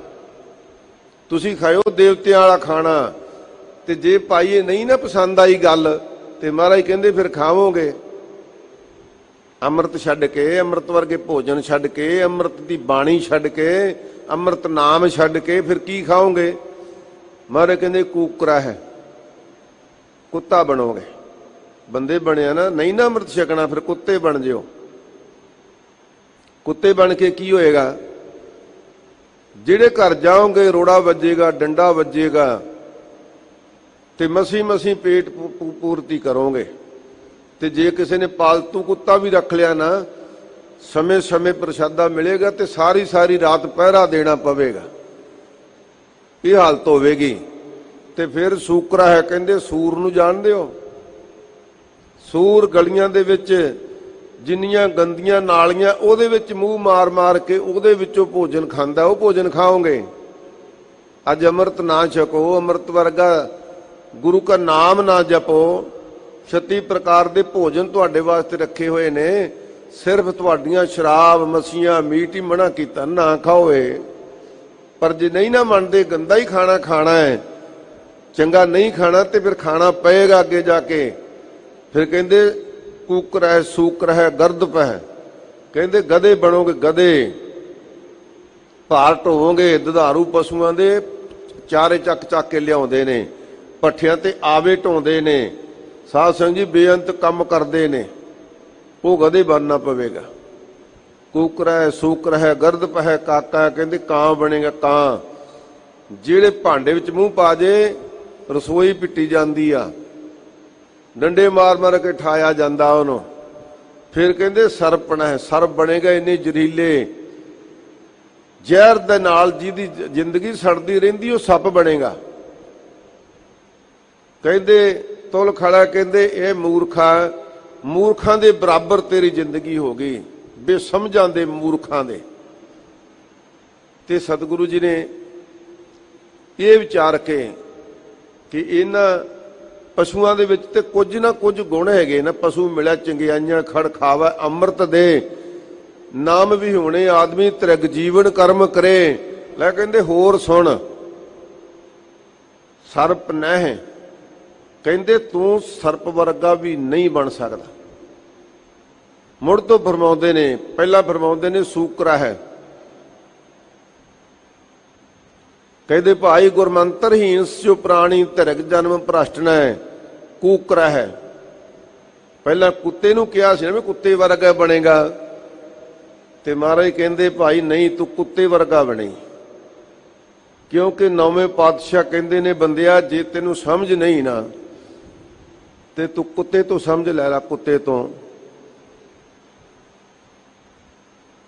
ਤੁਸੀਂ ਖਾਇਓ ਦੇਵਤਿਆਂ ਵਾਲਾ ਖਾਣਾ। ਤੇ ਜੇ ਭਾਈ ਇਹ ਨਹੀਂ ਨਾ ਪਸੰਦ ਆਈ ਗੱਲ, ਤੇ ਮਹਾਰਾਜ ਕਹਿੰਦੇ ਫਿਰ ਖਾਵੋਗੇ ਅੰਮ੍ਰਿਤ ਛੱਡ ਕੇ, ਅੰਮ੍ਰਿਤ ਵਰਗੇ ਭੋਜਨ ਛੱਡ ਕੇ, ਅੰਮ੍ਰਿਤ ਦੀ ਬਾਣੀ ਛੱਡ ਕੇ, ਅੰਮ੍ਰਿਤ ਨਾਮ ਛੱਡ ਕੇ ਫਿਰ ਕੀ ਖਾਓਗੇ। ਮਹਾਰਾਜ ਕਹਿੰਦੇ ਕੂਕਰਾ ਹੈ, ਕੁੱਤਾ ਬਣੋਗੇ। ਬੰਦੇ ਬਣਿਆ ਨਾ, ਨਹੀਂ ਨਾ ਅੰਮ੍ਰਿਤ ਛਕਣਾ, ਫਿਰ ਕੁੱਤੇ ਬਣ ਜਿਓ। ਕੁੱਤੇ ਬਣ ਕੇ ਕੀ ਹੋਏਗਾ, ਜਿਹੜੇ ਘਰ ਜਾਓਗੇ ਰੋੜਾ ਵੱਜੇਗਾ, ਡੰਡਾ ਵੱਜੇਗਾ, ਤੇ ਮਸੀਂ ਮਸੀਂ ਪੇਟ ਪੂਰਤੀ ਕਰੋਗੇ। ਤੇ ਜੇ ਕਿਸੇ ਨੇ ਪਾਲਤੂ ਕੁੱਤਾ ਵੀ ਰੱਖ ਲਿਆ ਨਾ, ਸਮੇਂ ਸਮੇਂ ਪ੍ਰਸ਼ਾਦਾ ਮਿਲੇਗਾ ਤੇ ਸਾਰੀ ਸਾਰੀ ਰਾਤ ਪਹਿਰਾ ਦੇਣਾ ਪਵੇਗਾ। ਇਹ ਹਾਲਤ ਹੋਵੇਗੀ। ਤੇ ਫਿਰ ਸੂਕਰਾ ਹੈ, ਕਹਿੰਦੇ ਸੂਰ ਨੂੰ ਜਾਣਦੇ ਹੋ, ਸੂਰ ਗਲੀਆਂ ਦੇ ਵਿੱਚ ਜਿੰਨੀਆਂ ਗੰਦੀਆਂ ਨਾਲੀਆਂ, ਉਹਦੇ ਵਿੱਚ ਮੂੰਹ ਮਾਰ ਮਾਰ ਕੇ ਉਹਦੇ ਵਿੱਚੋਂ ਭੋਜਨ ਖਾਂਦਾ, ਉਹ ਭੋਜਨ ਖਾਓਗੇ। ਅੱਜ ਅੰਮ੍ਰਿਤ ਨਾ ਛਕੋ, ਅੰਮ੍ਰਿਤ ਵਰਗਾ ਗੁਰੂ ਦਾ ਨਾਮ ਨਾ ਜਪੋ। 36 ਪ੍ਰਕਾਰ ਦੇ ਭੋਜਨ ਤੁਹਾਡੇ ਵਾਸਤੇ ਰੱਖੇ ਹੋਏ ਨੇ, ਸਿਰਫ ਤੁਹਾਡੀਆਂ ਸ਼ਰਾਬ ਮੱਛੀਆਂ ਮੀਟ ਹੀ ਮਨਾ ਕੀਤਾ, ਨਾ ਖਾਓਏ। ਪਰ ਜੇ ਨਹੀਂ ਨਾ ਮੰਨਦੇ, ਗੰਦਾ ਹੀ ਖਾਣਾ ਖਾਣਾ ਹੈ, ਚੰਗਾ ਨਹੀਂ ਖਾਣਾ, ਤੇ ਫਿਰ ਖਾਣਾ ਪਏਗਾ ਅੱਗੇ ਜਾ ਕੇ। ਫਿਰ ਕਹਿੰਦੇ ਕੂਕਰ ਹੈ, ਸੂਕਰ ਹੈ, ਗਰਦਪ ਹੈ, ਕਹਿੰਦੇ ਗਧੇ ਬਣੋਗੇ, ਗਧੇ। ਭਾਰ ਢੋਵੋਗੇ, ਦੁਧਾਰੂ ਪਸ਼ੂਆਂ ਦੇ ਚਾਰੇ ਚੱਕ ਚੱਕ ਕੇ ਲਿਆਉਂਦੇ ਨੇ, ਪੱਠਿਆਂ ਤੇ ਆਵੇ ਢੋਂਦੇ ਨੇ। ਸਾਧ ਸੰਗਤ ਜੀ, ਬੇਅੰਤ ਕੰਮ ਕਰਦੇ ਨੇ, ਉਹ ਗਧੇ ਬਣਨਾ ਪਵੇਗਾ। ਕੂਕਰ ਹੈ, ਸੂਕਰ ਹੈ, ਗਰਦਪ ਹੈ, ਕਾਕਾ ਹੈ, ਕਹਿੰਦੇ ਕਾਂ ਬਣੇਗਾ, ਕਾਂ। ਜਿਹੜੇ ਭਾਂਡੇ ਵਿੱਚ ਮੂੰਹ ਪਾ ਜੇ, ਰਸੋਈ ਪਿੱਟੀ ਜਾਂਦੀ ਆ, ਡੰਡੇ ਮਾਰ ਮਾਰ ਕੇ ਠਾਇਆ ਜਾਂਦਾ ਉਹਨੂੰ। ਫਿਰ ਕਹਿੰਦੇ ਸਰਪਣਾ ਹੈ, ਸਰਪ ਬਣੇਗਾ, ਇੰਨੇ ਜ਼ਹਿਰੀਲੇ ਜ਼ਹਿਰ ਦੇ ਨਾਲ ਜਿਹਦੀ ਜ਼ਿੰਦਗੀ ਸੜਦੀ ਰਹਿੰਦੀ, ਉਹ ਸੱਪ ਬਣੇਗਾ। ਕਹਿੰਦੇ ਤੁਲ ਖੜਾ, ਕਹਿੰਦੇ ਇਹ ਮੂਰਖਾ, ਮੂਰਖਾਂ ਦੇ ਬਰਾਬਰ ਤੇਰੀ ਜ਼ਿੰਦਗੀ ਹੋ ਗਈ, ਬੇਸਮਝਾਂ ਦੇ ਮੂਰਖਾਂ ਦੇ। ਤੇ ਸਤਿਗੁਰੂ ਜੀ ਨੇ ਇਹ ਵਿਚਾਰ ਕੇ ਕਿ ਇਹਨਾਂ ਪਸ਼ੂਆਂ ਦੇ ਵਿੱਚ ਤੇ ਕੁਝ ਨਾ ਕੁਝ ਗੁਣ ਹੈਗੇ ਨਾ, ਪਸ਼ੂ ਮਿਲਿਆ ਚੰਗਿਆਈਆਂ ਖੜ ਖਾਵਾ ਅੰਮ੍ਰਿਤ ਦੇ, ਨਾਮ ਵੀ ਹੋਣੇ ਆਦਮੀ ਤ੍ਰਿਗ ਜੀਵਨ ਕਰਮ ਕਰੇ। ਲੈ ਕਹਿੰਦੇ ਹੋਰ ਸੁਣ, ਸਰਪ ਨਹਿ, ਕਹਿੰਦੇ ਤੂੰ ਸਰਪ ਵਰਗਾ ਵੀ ਨਹੀਂ ਬਣ ਸਕਦਾ। ਮੁੜ ਤੋਂ ਫਰਮਾਉਂਦੇ ਨੇ, ਪਹਿਲਾਂ ਫਰਮਾਉਂਦੇ ਨੇ ਸੂਕਰਾ ਹੈ, ਕਹਿੰਦੇ ਭਾਈ ਗੁਰਮੰਤਰਹੀਨ ਜੋ ਪ੍ਰਾਣੀ ਧਿਰਕ ਜਨਮ ਭ੍ਰਸ਼ਟਣਾ ਕੂਕਰਾ ਹੈ। ਪਹਿਲਾਂ ਕੁੱਤੇ ਨੂੰ ਕਿਹਾ ਸੀ ਨਾ ਵੀ ਕੁੱਤੇ ਵਰਗਾ ਬਣੇਗਾ, ਤੇ ਮਹਾਰਾਜ ਕਹਿੰਦੇ ਭਾਈ ਨਹੀਂ, ਤੂੰ ਕੁੱਤੇ ਵਰਗਾ ਬਣੇ। ਕਿਉਂਕਿ ਨੌਵੇਂ ਪਾਤਸ਼ਾਹ ਕਹਿੰਦੇ ਨੇ ਬੰਦਿਆ, ਜੇ ਤੈਨੂੰ ਸਮਝ ਨਹੀਂ ਨਾ ਤੇ ਤੂੰ ਕੁੱਤੇ ਤੋਂ ਸਮਝ ਲੈ ਲਾ, ਕੁੱਤੇ ਤੋਂ।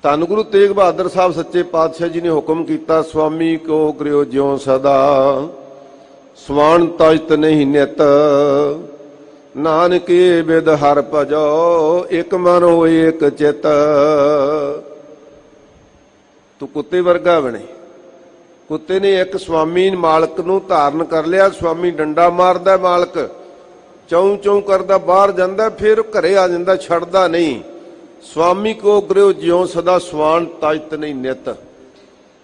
ਧੰਨ ਗੁਰੂ ਤੇਗ ਬਹਾਦਰ ਸਾਹਿਬ ਸੱਚੇ ਪਾਤਸ਼ਾਹ ਜੀ ਨੇ ਹੁਕਮ ਕੀਤਾ, ਸੁਆਮੀ ਕੋ ਕਰਿਓ ਜਿਉ ਸਦਾ, ਸਵਾਨ ਤਜਤ ਨਹੀਂ ਨਿਤ, ਨਾਨਕੇ ਬਿਦ ਹਰ ਭਜੋ, ਇਕ ਮਨ ਹੋਏ ਇਕ ਚਿਤ। ਤੂੰ ਕੁੱਤੇ ਵਰਗਾ ਬਣੇ। ਕੁੱਤੇ ਨੇ ਇੱਕ ਸਵਾਮੀ ਮਾਲਕ ਨੂੰ ਧਾਰਨ ਕਰ ਲਿਆ। ਸਵਾਮੀ ਡੰਡਾ ਮਾਰਦਾ, ਮਾਲਕ ਚੌਂ ਚੌਂ ਕਰਦਾ, ਬਾਹਰ ਜਾਂਦਾ, ਫਿਰ ਘਰੇ ਆ ਜਾਂਦਾ, ਛੱਡਦਾ ਨਹੀਂ। ਸਵਾਮੀ ਕੋ ਕਰਿਓ ਜਿਉ ਸਦਾ, ਸਵਾਨ ਤਜਤ ਨਹੀਂ ਨਿਤ।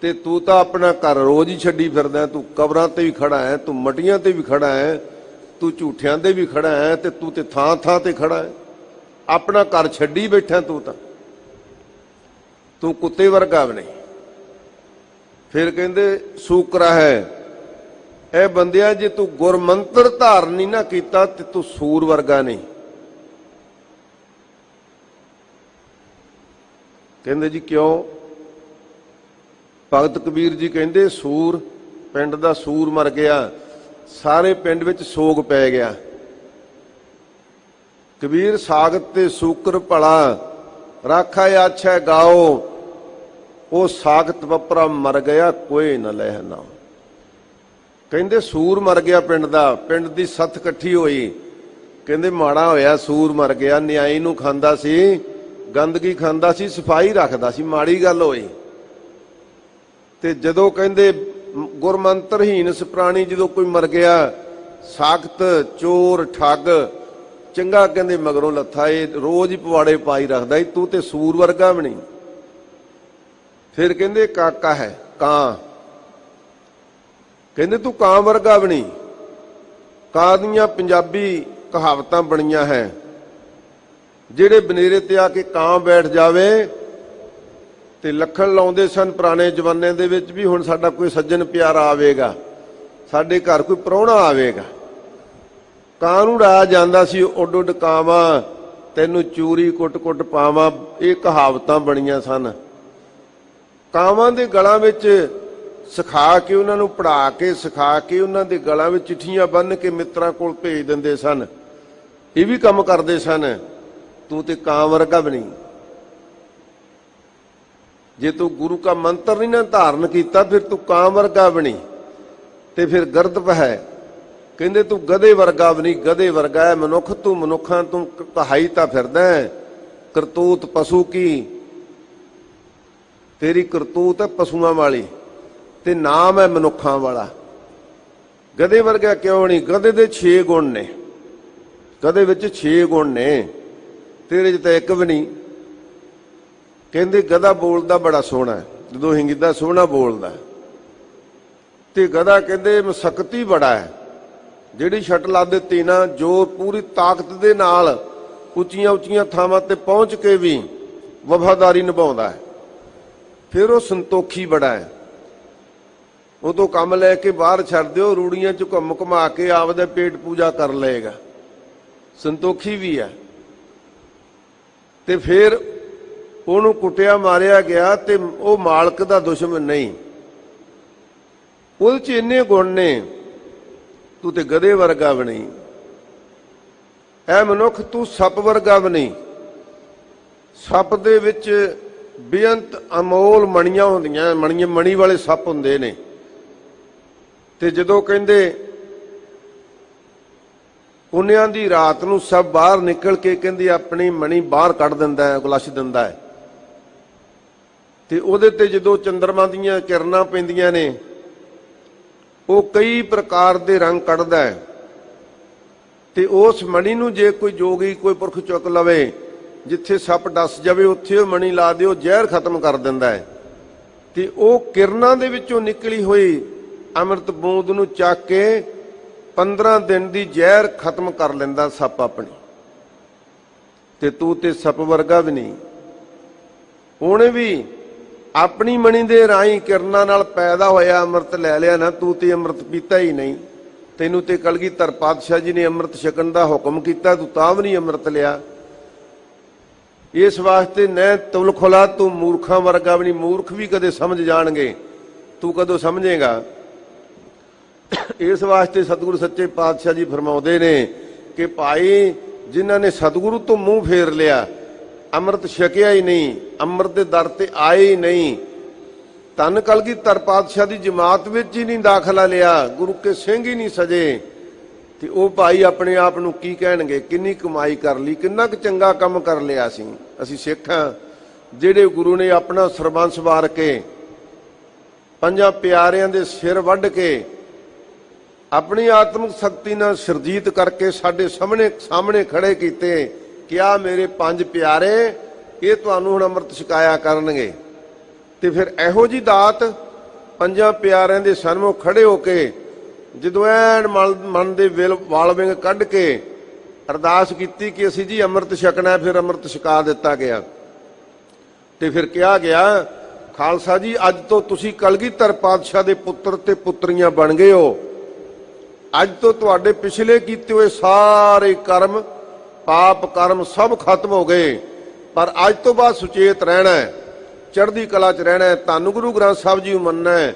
ਤੇ ਤੂੰ ਤਾਂ ਆਪਣਾ ਘਰ ਰੋਜ਼ ਹੀ ਛੱਡੀ ਫਿਰਦਾ। ਤੂੰ ਕਬਰਾਂ ਤੇ ਵੀ ਖੜਾ ਹੈ, ਤੂੰ ਮਟੀਆਂ ਤੇ ਵੀ ਖੜਾ ਹੈ, ਤੂੰ ਝੂਠਿਆਂ ਦੇ ਵੀ ਖੜਾ ਹੈ, ਤੇ ਤੂੰ ਤੇ ਥਾਂ ਥਾਂ ਤੇ ਖੜਾ ਹੈ। ਆਪਣਾ ਘਰ ਛੱਡੀ ਬੈਠਾ ਤੂੰ ਤਾਂ। ਤੂੰ ਕੁੱਤੇ ਵਰਗਾ ਬਣੇ। ਫਿਰ ਕਹਿੰਦੇ ਸੂਕਰਾ ਹੈ। ਇਹ ਬੰਦਿਆ, ਜੇ ਤੂੰ ਗੁਰਮੰਤਰ ਧਾਰਨ ਨਹੀਂ ਨਾ ਕੀਤਾ ਤੇ ਤੂੰ ਸੂਰ ਵਰਗਾ ਨਹੀਂ। ਕਹਿੰਦੇ ਜੀ ਕਿਉਂ? ਭਗਤ ਕਬੀਰ ਜੀ ਕਹਿੰਦੇ ਸੂਰ, ਪਿੰਡ ਦਾ ਸੂਰ ਮਰ ਗਿਆ, ਸਾਰੇ ਪਿੰਡ ਵਿੱਚ ਸੋਗ ਪੈ ਗਿਆ। ਕਬੀਰ ਸਾਗਤ ਤੇ ਸੂਕਰ ਭਲਾ, ਰਾਖਾ ਆਛੈ ਗਾਓ, ਉਹ ਸਾਗਤ ਵਪਰਾ ਮਰ ਗਿਆ, ਕੋਈ ਨਾ ਲਹਿ ਨਾ। ਕਹਿੰਦੇ ਸੂਰ ਮਰ ਗਿਆ ਪਿੰਡ ਦਾ, ਪਿੰਡ ਦੀ ਸੱਥ ਇਕੱਠੀ ਹੋਈ। ਕਹਿੰਦੇ ਮਾੜਾ ਹੋਇਆ, ਸੂਰ ਮਰ ਗਿਆ। ਨਿਆਈ ਨੂੰ ਖਾਂਦਾ ਸੀ, ਗੰਦਗੀ ਖਾਂਦਾ ਸੀ, ਸਫਾਈ ਰੱਖਦਾ ਸੀ, ਮਾੜੀ ਗੱਲ ਹੋਈ। ਤੇ ਜਦੋਂ ਕਹਿੰਦੇ ਗੁਰਮੰਤਰਹੀਨ ਪ੍ਰਾਣੀ ਜਦੋਂ ਕੋਈ ਮਰ ਗਿਆ, ਸਾਖਤ ਚੋਰ ਠੱਗ ਚੰਗਾ ਕਹਿੰਦੇ ਮਗਰੋਂ ਲੱਥਾ, ਇਹ ਰੋਜ਼ ਹੀ ਪਵਾੜੇ ਪਾਈ ਰੱਖਦਾ। ਤੂੰ ਤੇ ਸੂਰ ਵਰਗਾ ਵੀ ਨਹੀਂ। ਫਿਰ ਕਹਿੰਦੇ ਕਾਕਾ ਹੈ, ਕਾਂ। ਕਹਿੰਦੇ ਤੂੰ ਕਾਂ ਵਰਗਾ ਵੀ ਨਹੀਂ। ਕਾਂ ਦੀਆਂ ਪੰਜਾਬੀ ਕਹਾਵਤਾਂ ਬਣੀਆਂ ਹੈ, ਜਿਹੜੇ ਬਨੇਰੇ ਤੇ ਆ ਕੇ ਕਾਂ ਬੈਠ ਜਾਵੇ ਤੇ ਲੱਖਣ ਲਾਉਂਦੇ ਸਨ ਪੁਰਾਣੇ ਜ਼ਮਾਨੇ ਦੇ ਵਿੱਚ ਵੀ। ਹੁਣ ਸਾਡਾ ਕੋਈ ਸੱਜਣ ਪਿਆਰਾ ਆਵੇਗਾ, ਸਾਡੇ ਘਰ ਕੋਈ ਪ੍ਰਾਹੁਣਾ ਆਵੇਗਾ, ਕਾਂ ਨੂੰ ਉਡਾਇਆ ਜਾਂਦਾ ਸੀ, ਉੱਡ ਉੱਡ ਕਾਵਾਂ ਤੈਨੂੰ ਚੂਰੀ ਕੁੱਟ ਕੁੱਟ ਪਾਵਾਂ। ਇਹ ਕਹਾਵਤਾਂ ਬਣੀਆਂ ਸਨ। ਕਾਵਾਂ ਦੇ ਗਲਾਂ ਵਿੱਚ ਸਿਖਾ ਕੇ, ਉਹਨਾਂ ਨੂੰ ਪੜ੍ਹਾ ਕੇ ਸਿਖਾ ਕੇ, ਉਹਨਾਂ ਦੇ ਗਲਾਂ ਵਿੱਚ ਚਿੱਠੀਆਂ ਬੰਨ੍ਹ ਕੇ ਮਿੱਤਰਾਂ ਕੋਲ ਭੇਜ ਦਿੰਦੇ ਸਨ। ਇਹ ਵੀ ਕੰਮ ਕਰਦੇ ਸਨ। ਤੂੰ ਤੇ ਕਾਂ ਵਰਗਾ ਵੀ ਨਹੀਂ। ਜੇ ਤੂੰ ਗੁਰੂ ਕਾ ਮੰਤਰ ਨਹੀਂ ਨਾ ਧਾਰਨ ਕੀਤਾ, ਫਿਰ ਤੂੰ ਕਾਂ ਵਰਗਾ ਵੀ ਨਹੀਂ। ਤੇ ਫਿਰ ਗਰਦਪ ਹੈ। ਕਹਿੰਦੇ ਤੂੰ ਗਧੇ ਵਰਗਾ ਵੀ ਨਹੀਂ। ਗਧੇ ਵਰਗਾ ਹੈ ਮਨੁੱਖ, ਤੂੰ ਮਨੁੱਖਾਂ ਤੂੰ ਕਹਾਈ ਤਾਂ ਫਿਰਦਾ ਹੈ। ਕਰਤੂਤ ਪਸ਼ੂ ਕੀ, ਤੇਰੀ ਕਰਤੂਤ ਹੈ ਪਸ਼ੂਆਂ ਵਾਲੀ, ਤੇ ਨਾਮ ਹੈ ਮਨੁੱਖਾਂ ਵਾਲਾ। ਗਧੇ ਵਰਗਾ ਕਿਉਂ ਨਹੀਂ? ਗਧੇ ਦੇ 6 ਗੁਣ ਨੇ। ਗਧੇ ਵਿੱਚ 6 ਗੁਣ ਨੇ, ਤੇਰੇ 'ਚ ਤਾਂ ਇੱਕ ਵੀ ਨਹੀਂ। ਕਹਿੰਦੇ ਗਧਾ ਬੋਲਦਾ ਬੜਾ ਸੋਹਣਾ, ਜਦੋਂ ਹਿੰਗਦਾ ਸੋਹਣਾ ਬੋਲਦਾ। ਤੇ ਗਧਾ ਕਹਿੰਦੇ ਮਸਕਤੀ ਬੜਾ ਹੈ। ਜਿਹੜੀ ਛੱਟ ਲਾ ਦਿੱਤੀ ਨਾ, ਜੋ ਪੂਰੀ ਤਾਕਤ ਦੇ ਨਾਲ ਉੱਚੀਆਂ ਉੱਚੀਆਂ ਥਾਵਾਂ ਤੇ ਪਹੁੰਚ ਕੇ ਵੀ ਵਫਾਦਾਰੀ ਨਿਭਾਉਂਦਾ ਹੈ। ਫਿਰ ਉਹ ਸੰਤੋਖੀ ਬੜਾ ਹੈ। ਉਦੋਂ ਕੰਮ ਲੈ ਕੇ ਬਾਹਰ ਛੱਡ ਦਿਓ, ਰੂੜੀਆਂ 'ਚ ਘੁੰਮ ਘੁਮਾ ਕੇ ਆਪਦਾ ਪੇਟ ਪੂਜਾ ਕਰ ਲਏਗਾ। ਸੰਤੋਖੀ ਵੀ ਹੈ। ਤੇ ਫਿਰ ਉਹਨੂੰ ਕੁੱਟਿਆ ਮਾਰਿਆ ਗਿਆ, ਤੇ ਉਹ ਮਾਲਕ ਦਾ ਦੁਸ਼ਮਣ ਨਹੀਂ। ਉਹਦੇ 'ਚ ਇੰਨੇ ਗੁਣ ਨੇ। ਤੂੰ ਤੇ ਗਧੇ ਵਰਗਾ ਵੀ ਨਹੀਂ। ਐ ਮਨੁੱਖ ਤੂੰ ਸੱਪ ਵਰਗਾ ਵੀ ਨਹੀਂ। ਸੱਪ ਦੇ ਵਿੱਚ ਬੇਅੰਤ ਅਮੋਲ ਮਣੀਆਂ ਹੁੰਦੀਆਂ, ਮਣੀ ਵਾਲੇ ਸੱਪ ਹੁੰਦੇ ਨੇ। ਤੇ ਜਦੋਂ ਕਹਿੰਦੇ ਪੁੰਨਿਆਂ ਦੀ ਰਾਤ ਨੂੰ ਸਭ ਬਾਹਰ ਨਿਕਲ ਕੇ ਕਹਿੰਦੀ ਆਪਣੀ ਮਣੀ ਬਾਹਰ ਕੱਢ ਦਿੰਦਾ ਹੈ, ਗੁਲਾਸ਼ ਦਿੰਦਾ ਹੈ। ਤੇ ਉਹਦੇ ਤੇ ਜਦੋਂ ਚੰਦਰਮਾ ਦੀਆਂ ਕਿਰਨਾਂ ਪੈਂਦੀਆਂ ਨੇ, ਉਹ ਕਈ ਪ੍ਰਕਾਰ ਦੇ ਰੰਗ ਕੱਢਦਾ ਹੈ। ਤੇ ਉਸ ਮਣੀ ਨੂੰ ਜੇ ਕੋਈ ਜੋਗੀ ਕੋਈ ਪੁਰਖ ਚੁੱਕ ਲਵੇ, ਜਿੱਥੇ ਸੱਪ ਡਸ ਜਾਵੇ ਉੱਥੇ ਉਹ ਮਣੀ ਲਾ ਦਿਓ, ਜ਼ਹਿਰ ਖਤਮ ਕਰ ਦਿੰਦਾ ਹੈ। ਤੇ ਉਹ ਕਿਰਨਾਂ ਦੇ ਵਿੱਚੋਂ ਨਿਕਲੀ ਹੋਈ ਅੰਮ੍ਰਿਤ ਬੂੰਦ ਨੂੰ ਚੱਕ ਕੇ 15 ਦਿਨ ਦੀ ਜ਼ਹਿਰ ਖਤਮ ਕਰ ਲੈਂਦਾ ਸੱਪ ਆਪਣੀ। ਤੇ ਤੂੰ ਤੇ ਸੱਪ ਵਰਗਾ ਵੀ ਨਹੀਂ। ਉਹਨੇ ਵੀ ਆਪਣੀ ਮਣੀ ਦੇ ਰਾਹੀਂ ਕਿਰਨਾਂ ਨਾਲ ਪੈਦਾ ਹੋਇਆ ਅੰਮ੍ਰਿਤ ਲੈ ਲਿਆ ਨਾ, ਤੂੰ ਤੇ ਅੰਮ੍ਰਿਤ ਪੀਤਾ ਹੀ ਨਹੀਂ। ਤੈਨੂੰ ਤੇ ਕਲਗੀਧਰ ਪਾਤਸ਼ਾਹ ਜੀ ਨੇ ਅੰਮ੍ਰਿਤ ਛਕਣ ਦਾ ਹੁਕਮ ਕੀਤਾ, ਤੂੰ ਤਾਂ ਵੀ ਨਹੀਂ ਅੰਮ੍ਰਿਤ ਲਿਆ। ਇਸ ਵਾਸਤੇ ਨੈ ਤੁਲਖੁਲਾ, ਤੂੰ ਮੂਰਖਾਂ ਵਰਗਾ ਵੀ ਨਹੀਂ। ਮੂਰਖ ਵੀ ਕਦੇ ਸਮਝ ਜਾਣਗੇ, ਤੂੰ ਕਦੋਂ ਸਮਝੇਗਾ। ਇਸ ਵਾਸਤੇ ਸਤਿਗੁਰੂ ਸੱਚੇ ਪਾਤਸ਼ਾਹ ਜੀ ਫਰਮਾਉਂਦੇ ਨੇ ਕਿ ਭਾਈ ਜਿਨ੍ਹਾਂ ਨੇ ਸਤਿਗੁਰੂ ਤੋਂ ਮੂੰਹ ਫੇਰ ਲਿਆ, ਅੰਮ੍ਰਿਤ ਛਕਿਆ ਹੀ ਨਹੀਂ, ਅੰਮ੍ਰਿਤ ਦੇ ਦਰ ਤੇ ਆਏ ਹੀ ਨਹੀਂ, ਧੰਨ ਕਲਗੀਧਰ ਪਾਤਸ਼ਾਹ ਦੀ ਜਮਾਤ ਵਿੱਚ ਹੀ ਨਹੀਂ ਦਾਖਲਾ ਲਿਆ, ਗੁਰੂ ਕੇ ਸਿੰਘ ਹੀ ਨਹੀਂ ਸਜੇ, ਤੇ ਉਹ ਭਾਈ ਆਪਣੇ ਆਪ ਨੂੰ ਕੀ ਕਹਿਣਗੇ? ਕਿੰਨੀ ਕਮਾਈ ਕਰ ਲਈ, ਕਿੰਨਾ ਕੁ ਚੰਗਾ ਕੰਮ ਕਰ ਲਿਆ। ਅਸੀਂ ਸਿੱਖ ਹਾਂ ਜਿਹੜੇ ਗੁਰੂ ਨੇ ਆਪਣਾ ਸਰਬੰਸ ਵਾਰ ਕੇ ਪੰਜਾਂ ਪਿਆਰਿਆਂ ਦੇ ਸਿਰ ਵੱਢ ਕੇ ਆਪਣੀ ਆਤਮਿਕ ਸ਼ਕਤੀ ਨਾਲ ਸਰਜੀਤ ਕਰਕੇ ਸਾਡੇ ਸਾਹਮਣੇ ਖੜੇ ਕੀਤੇ। ਕਿਹਾ ਮੇਰੇ ਪੰਜ ਪਿਆਰੇ ਇਹ ਤੁਹਾਨੂੰ ਹੁਣ ਅੰਮ੍ਰਿਤ ਛਕਾਇਆ ਕਰਨਗੇ। ਤੇ ਫਿਰ ਇਹੋ ਜੀ ਦਾਤ ਪੰਜਾਂ ਪਿਆਰਿਆਂ ਦੇ ਸਨਮੁਖ ਖੜੇ ਹੋ ਕੇ ਜਦੋਂ ਐਨ ਮਨ ਦੇ ਵਾਲ ਵਿੰਗ ਕੱਢ ਕੇ ਅਰਦਾਸ ਕੀਤੀ ਕਿ ਅਸੀਂ ਜੀ ਅੰਮ੍ਰਿਤ ਛਕਣਾ, ਫਿਰ ਅੰਮ੍ਰਿਤ ਛਕਾ ਦਿੱਤਾ ਗਿਆ। ਤੇ ਫਿਰ ਕਿਹਾ ਗਿਆ ਖਾਲਸਾ ਜੀ ਅੱਜ ਤੋਂ ਤੁਸੀਂ ਕਲਗੀਧਰ ਪਾਤਸ਼ਾਹ ਦੇ ਪੁੱਤਰ ਤੇ ਪੁੱਤਰੀਆਂ ਬਣ ਗਏ ਹੋ। ਅੱਜ ਤੋਂ ਤੁਹਾਡੇ ਪਿਛਲੇ ਕੀਤੇ ਹੋਏ ਸਾਰੇ ਕਰਮ, ਪਾਪ ਕਰਮ ਸਭ ਖਤਮ ਹੋ ਗਏ। ਪਰ ਅੱਜ ਤੋਂ ਬਾਅਦ ਸੁਚੇਤ ਰਹਿਣਾ ਹੈ, ਚੜ੍ਹਦੀ ਕਲਾ 'ਚ ਰਹਿਣਾ ਹੈ, ਧੰਨ ਗੁਰੂ ਗ੍ਰੰਥ ਸਾਹਿਬ ਜੀ ਨੂੰ ਮੰਨਣਾ ਹੈ,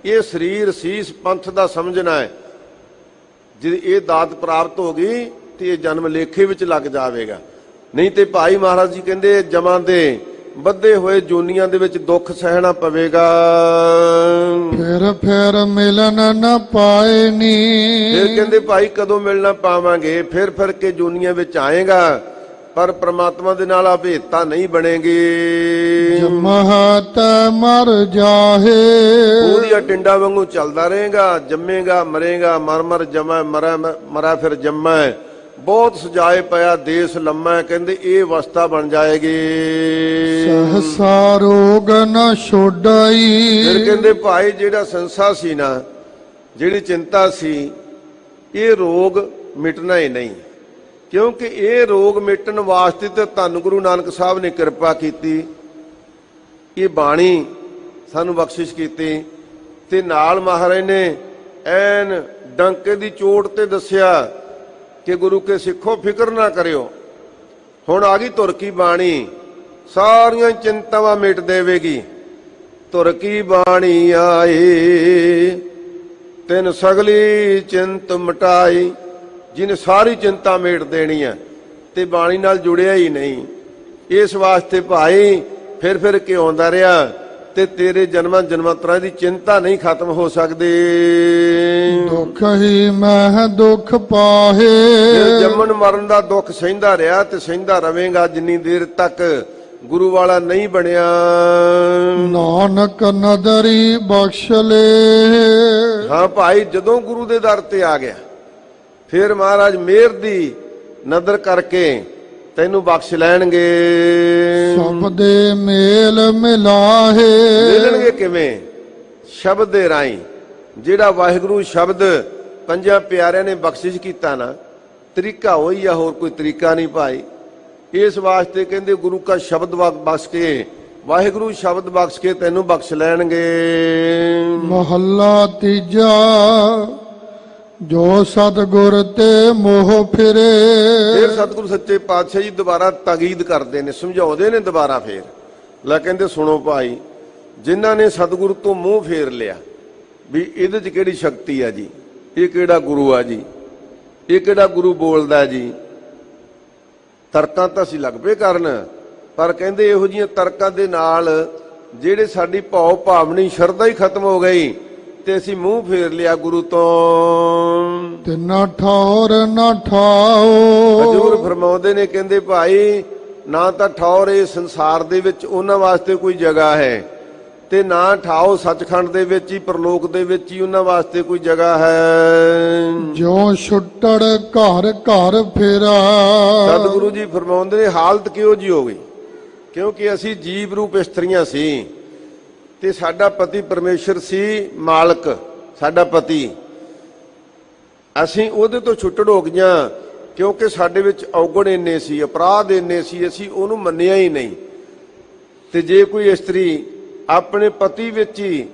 ਇਹ ਸਰੀਰ ਸੀਸ ਪੰਥ ਦਾ ਸਮਝਣਾ ਹੈ। ਜੇ ਇਹ ਦਾਤ ਪ੍ਰਾਪਤ ਹੋ ਗਈ ਤੇ ਇਹ ਜਨਮ ਲੇਖੇ ਵਿੱਚ ਲੱਗ ਜਾਵੇਗਾ। ਨਹੀਂ ਤੇ ਭਾਈ ਮਹਾਰਾਜ ਜੀ ਕਹਿੰਦੇ ਜਮਾਂ ਦੇ ਬੱਧੇ ਹੋਏ ਜੂਨੀਆਂ ਦੇ ਵਿੱਚ ਦੁੱਖ ਸਹਿਣਾ ਪਵੇਗਾ। ਫਿਰ ਮਿਲਣ ਨਾ ਪਾਏ ਨੀ। ਫਿਰ ਕਹਿੰਦੇ ਭਾਈ ਕਦੋਂ ਮਿਲਣਾ ਪਾਵਾਂਗੇ? ਫਿਰ ਕੇ ਜੂਨੀਆਂ ਵਿੱਚ ਆਏਗਾ, ਪਰ ਪ੍ਰਮਾਤਮਾ ਦੇ ਨਾਲ ਅਭੇਦਤਾ ਨਹੀਂ ਬਣੇਗੀ। ਜਮਹਤ ਮਰ ਜਾਹੇ, ਉਹਦੀਆਂ ਟਿੰਡਾ ਵਾਂਗੂ ਚੱਲਦਾ ਰਹੇਗਾ, ਜੰਮੇਗਾ ਮਰੇਗਾ, ਮਰ ਜਮੈ ਮਰਾ ਫਿਰ ਜੰਮੈ, ਬਹੁਤ ਸਜਾਏ ਪਿਆ ਦੇਸ ਲੰਮਾ। ਕਹਿੰਦੇ ਇਹ ਅਵਸਥਾ ਬਣ ਜਾਏਗੀ। ਸਹਸਾ ਰੋਗ ਨ ਛੋਡਾਈ। ਫਿਰ ਕਹਿੰਦੇ ਭਾਈ ਜਿਹੜਾ ਸੰਸਾ ਸੀ ਨਾ, ਜਿਹੜੀ ਚਿੰਤਾ ਸੀ, ਇਹ ਰੋਗ ਮਿਟਣਾ ਹੀ ਨਹੀਂ, ਕਿਉਂਕਿ ਇਹ ਰੋਗ ਮਿਟਣ ਵਾਸਤੇ ਤੇ ਧੰਨ ਗੁਰੂ ਨਾਨਕ ਸਾਹਿਬ ਨੇ ਕਿਰਪਾ ਕੀਤੀ, ਇਹ ਬਾਣੀ ਸਾਨੂੰ ਬਖਸ਼ਿਸ਼ ਕੀਤੀ, ਤੇ ਨਾਲ ਮਹਾਰਾਜ ਨੇ ਐਨ ਡੰਕੇ ਦੀ ਚੋਟ ਤੇ ਦੱਸਿਆ ਕਿ ਗੁਰੂ ਕੇ ਸਿੱਖੋ ਫਿਕਰ ਨਾ ਕਰਿਓ। ਹੁਣ ਆ ਗਈ ਧੁਰ ਕੀ ਬਾਣੀ, ਸਾਰੀਆਂ ਚਿੰਤਾਵਾਂ ਮਿਟ ਦੇਵੇਗੀ। ਧੁਰ ਕੀ ਬਾਣੀ ਆਈ ਤਿਨ ਸਗਲੀ ਚਿੰਤ ਮਿਟਾਈ, ਜਿਹਨੇ ਸਾਰੀ ਚਿੰਤਾ ਮੇਟ ਦੇਣੀ ਹੈ ਤੇ ਬਾਣੀ ਨਾਲ ਜੁੜਿਆ ਹੀ ਨਹੀਂ। ਇਸ ਵਾਸਤੇ ਭਾਈ ਫਿਰ ਕੇ ਆਉਂਦਾ ਰਿਹਾ ਤੇ ਤੇਰੇ ਜਨਮਾਂਤਰਾਂ ਦੀ ਚਿੰਤਾ ਨਹੀਂ ਖਤਮ ਹੋ ਸਕਦੀ। ਦੁੱਖ ਹੀ ਮਹਿ ਦੁੱਖ ਪਾਹੇ, ਜੰਮਣ ਮਰਨ ਦਾ ਦੁੱਖ ਸਹਿੰਦਾ ਰਿਹਾ ਤੇ ਸਹਿੰਦਾ ਰਵੇਂਗਾ ਜਿੰਨੀ ਦੇਰ ਤੱਕ ਗੁਰੂ ਵਾਲਾ ਨਹੀਂ ਬਣਿਆ। ਨਾਨਕ ਨਦਰੀ ਬਖਸ਼ ਲੈ। ਹਾਂ ਭਾਈ ਜਦੋਂ ਗੁਰੂ ਦੇ ਦਰ ਤੇ ਆ ਗਿਆ, ਫਿਰ ਮਹਾਰਾਜ ਮਿਹਰ ਦੀ ਨਦਰ ਕਰਕੇ ਤੈਨੂੰ ਬਖਸ਼ ਲੈਣਗੇ। ਸਭ ਦੇ ਮੇਲ ਮਿਲਾਹੇ, ਮਿਲਣਗੇ ਕਿਵੇਂ? ਸ਼ਬਦ ਦੇ ਰਾਹੀਂ। ਜਿਹੜਾ ਵਾਹਿਗੁਰੂ ਸ਼ਬਦ ਪੰਜਾਂ ਪਿਆਰਿਆਂ ਨੇ ਬਖਸ਼ਿਸ਼ ਕੀਤਾ ਨਾ, ਤਰੀਕਾ ਉਹੀ ਆ, ਹੋਰ ਕੋਈ ਤਰੀਕਾ ਨਹੀਂ ਭਾਈ। ਇਸ ਵਾਸਤੇ ਕਹਿੰਦੇ ਗੁਰੂ ਕਾ ਸ਼ਬਦ ਬਖਸ਼ ਕੇ, ਵਾਹਿਗੁਰੂ ਸ਼ਬਦ ਬਖਸ਼ ਕੇ ਤੈਨੂੰ ਬਖਸ਼ ਲੈਣਗੇ। ਮਹੱਲਾ ਤੀਜਾ, ਜੋ ਸਤਿਗੁਰ ਤੇ ਮੋਹ ਫਿਰੇ। ਫਿਰ ਸਤਿਗੁਰੂ ਸੱਚੇ ਪਾਤਸ਼ਾਹ ਜੀ ਦੁਬਾਰਾ ਤਾਕੀਦ ਕਰਦੇ ਨੇ, ਸਮਝਾਉਂਦੇ ਨੇ ਦੁਬਾਰਾ। ਫੇਰ ਲੈ ਕਹਿੰਦੇ ਸੁਣੋ ਭਾਈ, ਜਿਨ੍ਹਾਂ ਨੇ ਸਤਿਗੁਰੂ ਤੋਂ ਮੂੰਹ ਫੇਰ ਲਿਆ ਵੀ ਇਹਦੇ 'ਚ ਕਿਹੜੀ ਸ਼ਕਤੀ ਆ ਜੀ, ਇਹ ਕਿਹੜਾ ਗੁਰੂ ਆ ਜੀ, ਇਹ ਕਿਹੜਾ ਗੁਰੂ ਬੋਲਦਾ ਜੀ। ਤਰਕਾਂ ਤਾਂ ਅਸੀਂ ਲੱਗ ਪਏ ਕਰਨ, ਪਰ ਕਹਿੰਦੇ ਇਹੋ ਜਿਹੀਆਂ ਤਰਕਾਂ ਦੇ ਨਾਲ ਜਿਹੜੇ ਸਾਡੀ ਭਾਵ ਭਾਵਨੀ ਸ਼ਰਧਾ ਹੀ ਖਤਮ ਹੋ ਗਈ ਤੇ ਅਸੀਂ ਮੂੰਹ ਫੇਰ ਲਿਆ ਗੁਰੂ ਤੋਂ। ਤੇ ਨਾ ਠੌਰ ਨਾ ਠਾਓ। ਹਜ਼ੂਰ ਫਰਮਾਉਂਦੇ ਨੇ, ਕਹਿੰਦੇ ਭਾਈ ਨਾ ਤਾਂ ਠੌਰ ਇਹ ਸੰਸਾਰ ਦੇ ਵਿੱਚ ਉਹਨਾਂ ਵਾਸਤੇ ਕੋਈ ਜਗ੍ਹਾ ਹੈ, ਤੇ ਨਾ ਠਾਓ ਸੱਚਖੰਡ ਦੇ ਵਿੱਚ ਹੀ, ਪਰਲੋਕ ਦੇ ਵਿੱਚ ਹੀ ਉਹਨਾਂ ਵਾਸਤੇ ਕੋਈ ਜਗ੍ਹਾ ਹੈ। ਜੋ ਛੁੱਟੜ ਘਰ ਘਰ ਫੇਰਾ। ਸਤਿਗੁਰੂ ਜੀ ਫਰਮਾਉਂਦੇ ਨੇ ਹਾਲਤ ਕਿਉਂ ਜੀ ਹੋ ਗਈ? ਕਿਉਂਕਿ ਅਸੀਂ ਜੀਵ ਰੂਪ ਇਸਤਰੀਆਂ ਸੀ ਤੇ ਸਾਡਾ ਪਤੀ ਪਰਮੇਸ਼ਰ ਸੀ, ਮਾਲਕ ਸਾਡਾ ਪਤੀ। ਅਸੀਂ ਉਹਦੇ ਤੋਂ ਛੁੱਟੜ ਹੋ ਗਈਆਂ ਕਿਉਂਕਿ ਸਾਡੇ ਵਿੱਚ ਔਗਣ ਇੰਨੇ ਸੀ, ਅਪਰਾਧ ਇੰਨੇ ਸੀ, ਅਸੀਂ ਉਹਨੂੰ ਮੰਨਿਆ ਹੀ ਨਹੀਂ। ਤੇ ਜੇ ਕੋਈ ਇਸਤਰੀ ਆਪਣੇ ਪਤੀ ਵਿੱਚ ਹੀ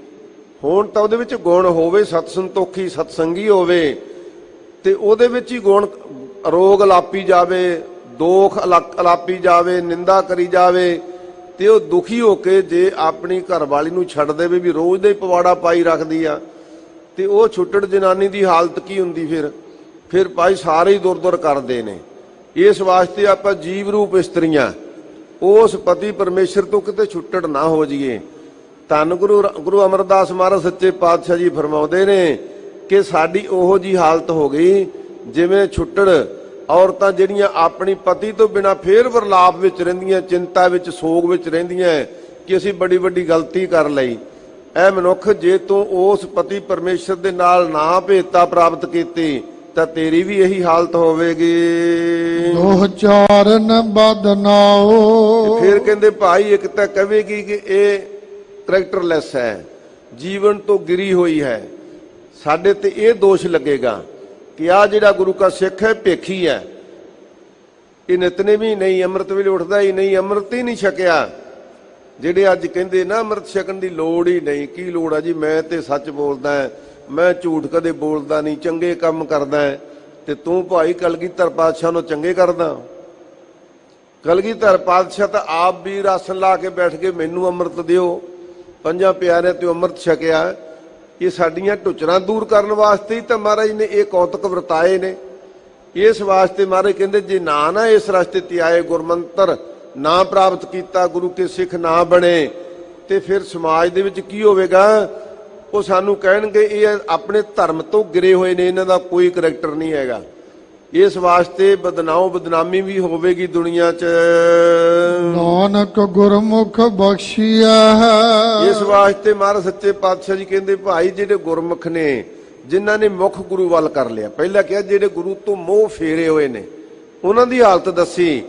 ਹੋਣ ਤਾਂ ਉਹਦੇ ਵਿੱਚ ਗੁਣ ਹੋਵੇ, ਸਤ ਸੰਤੋਖੀ ਸਤਸੰਗੀ ਹੋਵੇ, ਤੇ ਉਹਦੇ ਵਿੱਚ ਹੀ ਗੁਣ ਰੋਗ ਅਲਾਪੀ ਜਾਵੇ, ਦੋਖ ਅਲਾਪੀ ਜਾਵੇ, ਨਿੰਦਾ ਕਰੀ ਜਾਵੇ, ਤੇ ਉਹ ਦੁਖੀ ਹੋ ਕੇ ਜੇ ਆਪਣੀ ਘਰਵਾਲੀ ਨੂੰ ਛੱਡ ਦੇਵੇ ਵੀ ਰੋਜ਼ ਦਾ ਹੀ ਪਵਾੜਾ ਪਾਈ ਰੱਖਦੀ ਆ, ਤੇ ਉਹ ਛੁੱਟੜ ਜਨਾਨੀ ਦੀ ਹਾਲਤ ਕੀ ਹੁੰਦੀ ਫਿਰ ਭਾਈ ਸਾਰੇ ਹੀ ਦੁਰ ਕਰਦੇ ਨੇ। ਇਸ ਵਾਸਤੇ ਆਪਾਂ ਜੀਵ ਰੂਪ ਇਸਤਰੀਆਂ ਉਸ ਪਤੀ ਪਰਮੇਸ਼ਰ ਤੋਂ ਕਿਤੇ ਛੁੱਟੜ ਨਾ ਹੋ ਜਾਈਏ। ਧੰਨ ਗੁਰੂ ਅਮਰਦਾਸ ਮਹਾਰਾਜ ਸੱਚੇ ਪਾਤਸ਼ਾਹ ਜੀ ਫਰਮਾਉਂਦੇ ਨੇ ਕਿ ਸਾਡੀ ਉਹੋ ਜੀ ਹਾਲਤ ਹੋ ਗਈ ਜਿਵੇਂ ਛੁੱਟੜ ਔਰਤਾਂ ਜਿਹੜੀਆਂ ਆਪਣੀ ਪਤੀ ਤੋਂ ਬਿਨਾਂ ਫੇਰ ਵਰਲਾਪ ਵਿੱਚ ਰਹਿੰਦੀਆਂ, ਚਿੰਤਾ ਵਿੱਚ, ਸੋਗ ਵਿੱਚ ਰਹਿੰਦੀਆਂ ਕਿ ਅਸੀਂ ਬੜੀ ਵੱਡੀ ਗਲਤੀ ਕਰ ਲਈ। ਐ ਮਨੁੱਖ, ਜੇ ਤੂੰ ਉਸ ਪਤੀ ਪਰਮੇਸ਼ਰ ਦੇ ਨਾਲ ਨਾ ਭੇਟਤਾ ਪ੍ਰਾਪਤ ਕੀਤੀ ਤਾਂ ਤੇਰੀ ਵੀ ਇਹੀ ਹਾਲਤ ਹੋਵੇਗੀ। ਦੋਹ ਚਾਰਨ ਬਦਨਾਓ। ਫਿਰ ਕਹਿੰਦੇ ਭਾਈ ਇੱਕ ਤਾਂ ਕਹੇਗੀ ਕਿ ਇਹ ਕਰੈਕਟਰਲੈਸ ਹੈ, ਜੀਵਨ ਤੋਂ ਗਿਰੀ ਹੋਈ ਹੈ। ਸਾਡੇ ਤੇ ਇਹ ਦੋਸ਼ ਲੱਗੇਗਾ ਕਿ ਆ ਜਿਹੜਾ ਗੁਰੂ ਕਾ ਸਿੱਖ ਹੈ ਭੇਖੀ ਹੈ, ਇਹ ਨਿਤਨੇਮੀ ਨਹੀਂ, ਅੰਮ੍ਰਿਤ ਵੇਲੇ ਉੱਠਦਾ ਹੀ ਨਹੀਂ, ਅੰਮ੍ਰਿਤ ਹੀ ਨਹੀਂ ਛਕਿਆ। ਜਿਹੜੇ ਅੱਜ ਕਹਿੰਦੇ ਨਾ ਅੰਮ੍ਰਿਤ ਛਕਣ ਦੀ ਲੋੜ ਹੀ ਨਹੀਂ, ਕੀ ਲੋੜ ਆ ਜੀ, ਮੈਂ ਤੇ ਸੱਚ ਬੋਲਦਾ, ਮੈਂ ਝੂਠ ਕਦੇ ਬੋਲਦਾ ਨਹੀਂ, ਚੰਗੇ ਕੰਮ ਕਰਦਾ, ਤੇ ਤੂੰ ਭਾਈ ਕਲਗੀਧਰ ਪਾਤਸ਼ਾਹ ਨੂੰ ਚੰਗੇ ਕਰਦਾ। ਕਲਗੀਧਰ ਪਾਤਸ਼ਾਹ ਤਾਂ ਆਪ ਵੀ ਆਸਣ ਲਾ ਕੇ ਬੈਠ ਕੇ ਮੈਨੂੰ ਅੰਮ੍ਰਿਤ ਦਿਓ, ਪੰਜਾਂ ਪਿਆਰਿਆਂ ਤੇ ਅੰਮ੍ਰਿਤ ਛਕਿਆ। ਇਹ ਸਾਡੀਆਂ ਢੁੱਚਰਾਂ ਦੂਰ ਕਰਨ ਵਾਸਤੇ ਹੀ ਤਾਂ ਮਹਾਰਾਜ ਨੇ ਇਹ ਕੌਤਕ ਵਰਤਾਏ ਨੇ। ਇਸ ਵਾਸਤੇ ਮਹਾਰਾਜ ਕਹਿੰਦੇ ਜੇ ਨਾ ਇਸ ਰਸਤੇ ਤੇ ਆਏ, ਗੁਰਮੰਤਰ ਨਾ ਪ੍ਰਾਪਤ ਕੀਤਾ, ਗੁਰੂ ਕੇ ਸਿੱਖ ਨਾ ਬਣੇ, ਤੇ ਫਿਰ ਸਮਾਜ ਦੇ ਵਿੱਚ ਕੀ ਹੋਵੇਗਾ? ਉਹ ਸਾਨੂੰ ਕਹਿਣਗੇ ਇਹ ਆਪਣੇ ਧਰਮ ਤੋਂ ਗਿਰੇ ਹੋਏ ਨੇ, ਇਹਨਾਂ ਦਾ ਕੋਈ ਕਰੈਕਟਰ ਨਹੀਂ ਹੈਗਾ। ਇਸ ਵਾਸਤੇ ਬਦਨਾਮੀ ਵੀ ਹੋਵੇਗੀ ਦੁਨੀਆ 'ਚ। ਨਾਨਕ ਗੁਰਮੁਖ ਬਖਸ਼ੀਆ। ਇਸ ਵਾਸਤੇ ਮਹਾਰਾਜ ਸੱਚੇ ਪਾਤਸ਼ਾਹ ਜੀ ਕਹਿੰਦੇ ਭਾਈ ਜਿਹੜੇ ਗੁਰਮੁਖ ਨੇ, ਜਿਨ੍ਹਾਂ ਨੇ ਮੁਖ ਗੁਰੂ ਵੱਲ ਕਰ ਲਿਆ, ਪਹਿਲਾਂ ਕਿਹਾ ਜਿਹੜੇ ਗੁਰੂ ਤੋਂ ਮੋਹ ਫੇਰੇ ਹੋਏ ਨੇ ਉਹਨਾਂ ਦੀ ਹਾਲਤ ਦੱਸੀ,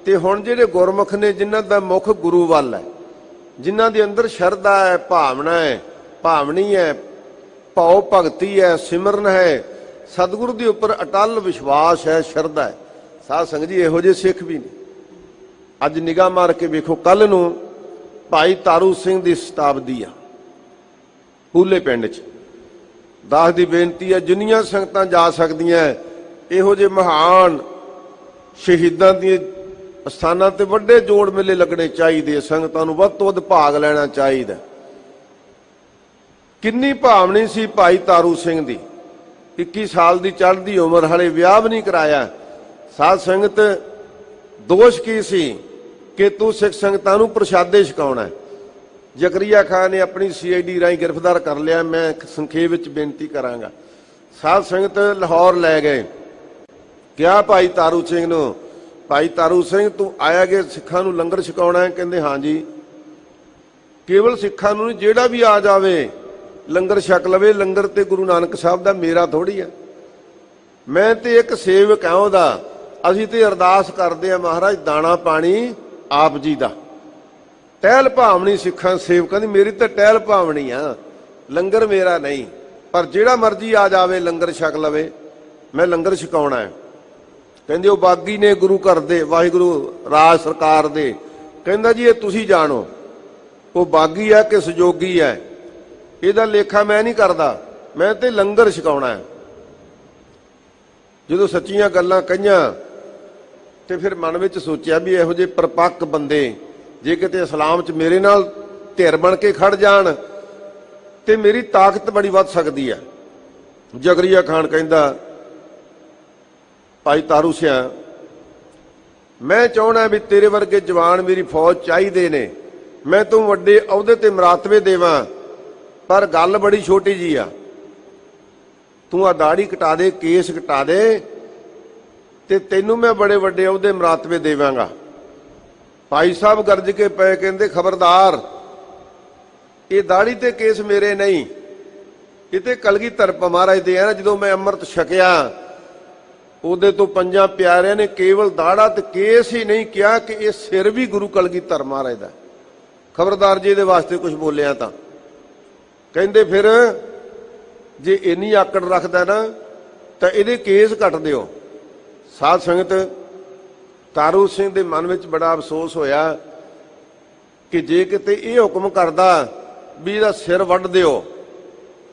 ਤੇ ਹੁਣ ਜਿਹੜੇ ਗੁਰਮੁਖ ਨੇ ਜਿਨ੍ਹਾਂ ਦਾ ਮੁਖ ਗੁਰੂ ਵੱਲ ਹੈ, ਜਿਨ੍ਹਾਂ ਦੇ ਅੰਦਰ ਸ਼ਰਧਾ ਹੈ, ਭਾਵਨਾ ਹੈ, ਭਾਵਨੀ ਹੈ, ਭਾਉ ਭਗਤੀ ਹੈ, ਸਿਮਰਨ ਹੈ, ਸਤਿਗੁਰੂ ਦੇ ਉੱਪਰ ਅਟਲ ਵਿਸ਼ਵਾਸ ਹੈ, ਸ਼ਰਧਾ ਹੈ। ਸਾਧ ਸੰਗਤ ਜੀ ਇਹੋ ਜਿਹੇ ਸਿੱਖ ਵੀ ਨੇ। ਅੱਜ ਨਿਗਾਹ ਮਾਰ ਕੇ ਵੇਖੋ, ਕੱਲ ਨੂੰ ਭਾਈ ਤਾਰੂ ਸਿੰਘ ਦੀ ਸ਼ਤਾਬਦੀ ਆ ਪੂਲੇ ਪਿੰਡ 'ਚ। ਦਾਸ ਦੀ ਬੇਨਤੀ ਹੈ ਜਿੰਨੀਆਂ ਸੰਗਤਾਂ ਜਾ ਸਕਦੀਆਂ ਇਹੋ ਜਿਹੇ ਮਹਾਨ ਸ਼ਹੀਦਾਂ ਦੀਆਂ ਸਥਾਨਾਂ ਤੇ ਵੱਡੇ ਜੋੜ ਮੇਲੇ ਲੱਗਣੇ ਚਾਹੀਦੇ, ਸੰਗਤਾਂ ਨੂੰ ਵੱਧ ਤੋਂ ਵੱਧ ਭਾਗ ਲੈਣਾ ਚਾਹੀਦਾ। ਕਿੰਨੀ ਭਾਵਨੀ ਸੀ ਭਾਈ ਤਾਰੂ ਸਿੰਘ ਦੀ, 21 ਸਾਲ ਦੀ ਚੜ੍ਹਦੀ ਉਮਰ, ਹਲੇ ਵਿਆਹ ਵੀ ਨਹੀਂ ਕਰਾਇਆ। ਸਾਧ ਸੰਗਤ ਦੋਸ਼ ਕੀ ਸੀ ਕਿ ਤੂੰ ਸਿੱਖ ਸੰਗਤਾਂ ਨੂੰ ਪ੍ਰਸ਼ਾਦੇ ਛਕਾਉਣਾ। ਜ਼ਕਰੀਆ ਖਾਨ ਨੇ ਆਪਣੀ CID ਰਾਹੀਂ ਗ੍ਰਿਫਤਾਰ ਕਰ ਲਿਆ। ਮੈਂ ਸੰਖੇਪ ਵਿੱਚ ਬੇਨਤੀ ਕਰਾਂਗਾ। ਸਾਧ ਸੰਗਤ ਲਾਹੌਰ ਲੈ ਗਏ, ਕਿਹਾ ਭਾਈ ਤਾਰੂ ਸਿੰਘ ਨੂੰ, ਭਾਈ ਤਾਰੂ ਸਿੰਘ ਤੂੰ ਆਇਆ ਕਿ ਸਿੱਖਾਂ ਨੂੰ ਲੰਗਰ ਛਕਾਉਣਾ ਹੈ? ਕਹਿੰਦੇ ਹਾਂਜੀ। ਕੇਵਲ ਸਿੱਖਾਂ ਨੂੰ ਨਹੀਂ, ਜਿਹੜਾ ਵੀ ਆ ਜਾਵੇ ਲੰਗਰ ਛਕ ਲਵੇ। ਲੰਗਰ ਤੇ ਗੁਰੂ ਨਾਨਕ ਸਾਹਿਬ ਦਾ, ਮੇਰਾ ਥੋੜੀ ਆ। ਮੈਂ ਤੇ ਇੱਕ ਸੇਵਕ ਹਾਂ ਉਹਦਾ। ਅਸੀਂ ਤੇ ਅਰਦਾਸ ਕਰਦੇ ਆ ਮਹਾਰਾਜ ਦਾਣਾ ਪਾਣੀ ਆਪ ਜੀ ਦਾ। ਟਹਿਲ ਭਾਵਨੀ ਸਿੱਖਾਂ ਸੇਵਕਾਂ ਦੀ, ਮੇਰੀ ਤਾਂ ਟਹਿਲ ਭਾਵਨੀ ਆ, ਲੰਗਰ ਮੇਰਾ ਨਹੀਂ। ਪਰ ਜਿਹੜਾ ਮਰਜੀ ਆ ਜਾਵੇ ਲੰਗਰ ਛਕ ਲਵੇ, ਮੈਂ ਲੰਗਰ ਛਕਾਉਣਾ ਹੈ। ਕਹਿੰਦੇ ਉਹ ਬਾਗੀ ਨੇ ਗੁਰੂ ਘਰ ਦੇ, ਵਾਹਿਗੁਰੂ ਰਾਜ ਸਰਕਾਰ ਦੇ। ਕਹਿੰਦਾ ਜੀ ਇਹ ਤੁਸੀਂ ਜਾਣੋ, ਉਹ ਬਾਗੀ ਹੈ ਕਿ ਸਹਿਯੋਗੀ ਹੈ, ਇਹਦਾ ਲੇਖਾ ਮੈਂ ਨਹੀਂ ਕਰਦਾ, ਮੈਂ ਤੇ ਲੰਗਰ ਛਕਾਉਣਾ ਹੈ। ਜਦੋਂ ਸੱਚੀਆਂ ਗੱਲਾਂ ਕਹੀਆਂ ਤੇ ਫਿਰ ਮਨ ਵਿੱਚ ਸੋਚਿਆ ਵੀ ਇਹੋ ਜਿਹੇ ਪਰਪੱਕ ਬੰਦੇ ਜੇ ਕਿਤੇ ਇਸਲਾਮ 'ਚ ਮੇਰੇ ਨਾਲ ਧਿਰ ਬਣ ਕੇ ਖੜ ਜਾਣ ਤੇ ਮੇਰੀ ਤਾਕਤ ਬੜੀ ਵੱਧ ਸਕਦੀ ਹੈ। ਜ਼ਕਰੀਆ ਖਾਨ ਕਹਿੰਦਾ ਭਾਈ ਤਾਰੂ ਸਿਆ, ਮੈਂ ਚਾਹੁੰਦਾ ਵੀ ਤੇਰੇ ਵਰਗੇ ਜਵਾਨ ਮੇਰੀ ਫੌਜ ਚਾਹੀਦੇ ਨੇ, ਮੈਂ ਤੂੰ ਵੱਡੇ ਅਹੁਦੇ ਤੇ ਮਰਾਤਬੇ ਦੇਵਾਂ, ਪਰ ਗੱਲ ਬੜੀ ਛੋਟੀ ਜੀ ਆ। ਤੂੰ ਆ ਦਾੜੀ ਕਟਾ ਦੇ, ਕੇਸ ਕਟਾ ਦੇ, ਤੇ ਤੈਨੂੰ ਮੈਂ ਬੜੇ ਵੱਡੇ ਅਹੁਦੇ ਮਰਾਤਬੇ ਦੇਵਾਂਗਾ। ਭਾਈ ਸਾਹਿਬ ਗਰਜ ਕੇ ਪਏ, ਕਹਿੰਦੇ ਖਬਰਦਾਰ, ਇਹ ਦਾੜੀ ਤੇ ਕੇਸ ਮੇਰੇ ਨਹੀਂ, ਇਹ ਤੇ ਕਲਗੀਧਰ ਮਹਾਰਾਜ ਦੇ ਆ ਨਾ। ਜਦੋਂ ਮੈਂ ਅੰਮ੍ਰਿਤ ਛਕਿਆ ਉਹਦੇ ਤੋਂ ਪੰਜਾਂ ਪਿਆਰਿਆਂ ਨੇ ਕੇਵਲ ਦਾੜਾ ਤੇ ਕੇਸ ਹੀ ਨਹੀਂ ਕਿਹਾ ਕਿ ਇਹ ਸਿਰ ਵੀ ਗੁਰੂ ਕਲਗੀਧਰ ਮਹਾਰਾਜ ਦਾ। ਖਬਰਦਾਰ ਜੀ ਇਹਦੇ ਵਾਸਤੇ ਕੁਝ ਬੋਲਿਆ ਤਾਂ ਕਹਿੰਦੇ ਫਿਰ ਜੇ ਇੰਨੀ ਆਕੜ ਰੱਖਦਾ ਨਾ ਤਾਂ ਇਹਦੇ ਕੇਸ ਕੱਟ ਦਿਓ। ਸਾਧ ਸੰਗਤ ਤਾਰੂ ਸਿੰਘ ਦੇ ਮਨ ਵਿੱਚ ਬੜਾ ਅਫਸੋਸ ਹੋਇਆ ਕਿ ਜੇ ਕਿਤੇ ਇਹ ਹੁਕਮ ਕਰਦਾ ਵੀ ਇਹਦਾ ਸਿਰ ਵੱਢ ਦਿਓ,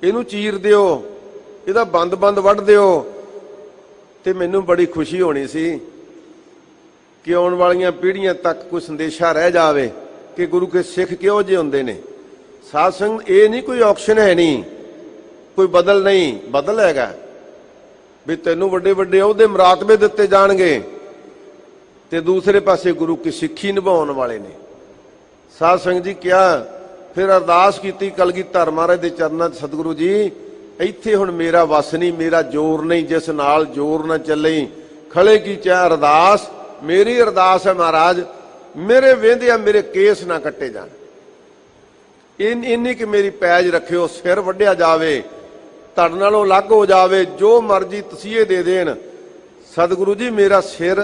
ਇਹਨੂੰ ਚੀਰ ਦਿਓ, ਇਹਦਾ ਬੰਦ ਵੱਢ ਦਿਓ, ਤੇ ਮੈਨੂੰ ਬੜੀ ਖੁਸ਼ੀ ਹੋਣੀ ਸੀ ਕਿ ਆਉਣ ਵਾਲੀਆਂ ਪੀੜ੍ਹੀਆਂ ਤੱਕ ਕੋਈ ਸੰਦੇਸ਼ਾ ਰਹਿ ਜਾਵੇ ਕਿ ਗੁਰੂ ਕੇ ਸਿੱਖ ਕਿਹੋ ਜਿਹੇ ਹੁੰਦੇ ਨੇ। ਸਾਧ ਸੰਗਤ, ਇਹ ਨਹੀਂ ਕੋਈ ਆਪਸ਼ਨ ਹੈ, ਨਹੀਂ ਕੋਈ ਬਦਲ ਨਹੀਂ, ਬਦਲ ਹੈਗਾ ਵੀ ਤੈਨੂੰ ਵੱਡੇ ਵੱਡੇ ਉਹਦੇ ਮਰਾਤਬੇ ਦਿੱਤੇ ਜਾਣਗੇ ਤੇ ਦੂਸਰੇ ਪਾਸੇ ਗੁਰੂ ਕੀ ਸਿੱਖੀ ਨਿਭਾਉਣ ਵਾਲੇ ਨੇ। ਸਾਧ ਸੰਗਤ ਜੀ, ਕਿਹਾ ਫਿਰ ਅਰਦਾਸ ਕੀਤੀ ਕਲਗੀਧਰ ਮਹਾਰਾਜ ਦੇ ਚਰਨਾਂ 'ਚ, ਸਤਿਗੁਰੂ ਜੀ ਇੱਥੇ ਹੁਣ ਮੇਰਾ ਵਸ ਨਹੀਂ, ਮੇਰਾ ਜ਼ੋਰ ਨਹੀਂ, ਜਿਸ ਨਾਲ ਜ਼ੋਰ ਨਾ ਚੱਲੇ ਖਲੇ ਕੀ ਚਾਹ ਅਰਦਾਸ, ਮੇਰੀ ਅਰਦਾਸ ਹੈ ਮਹਾਰਾਜ, ਮੇਰੇ ਵੇਂਦਿਆਂ ਮੇਰੇ ਕੇਸ ਨਾ ਕੱਟੇ ਜਾਣ, ਇੰਨੀ ਕਿ ਮੇਰੀ ਪੈਜ ਰੱਖਿਓ, ਸਿਰ ਵੱਢਿਆ ਜਾਵੇ, ਧੜ ਨਾਲੋਂ ਅਲੱਗ ਹੋ ਜਾਵੇ, ਜੋ ਮਰਜ਼ੀ ਤਸੀਹੇ ਦੇ ਦੇਣ, ਸਤਿਗੁਰੂ ਜੀ ਮੇਰਾ ਸਿਰ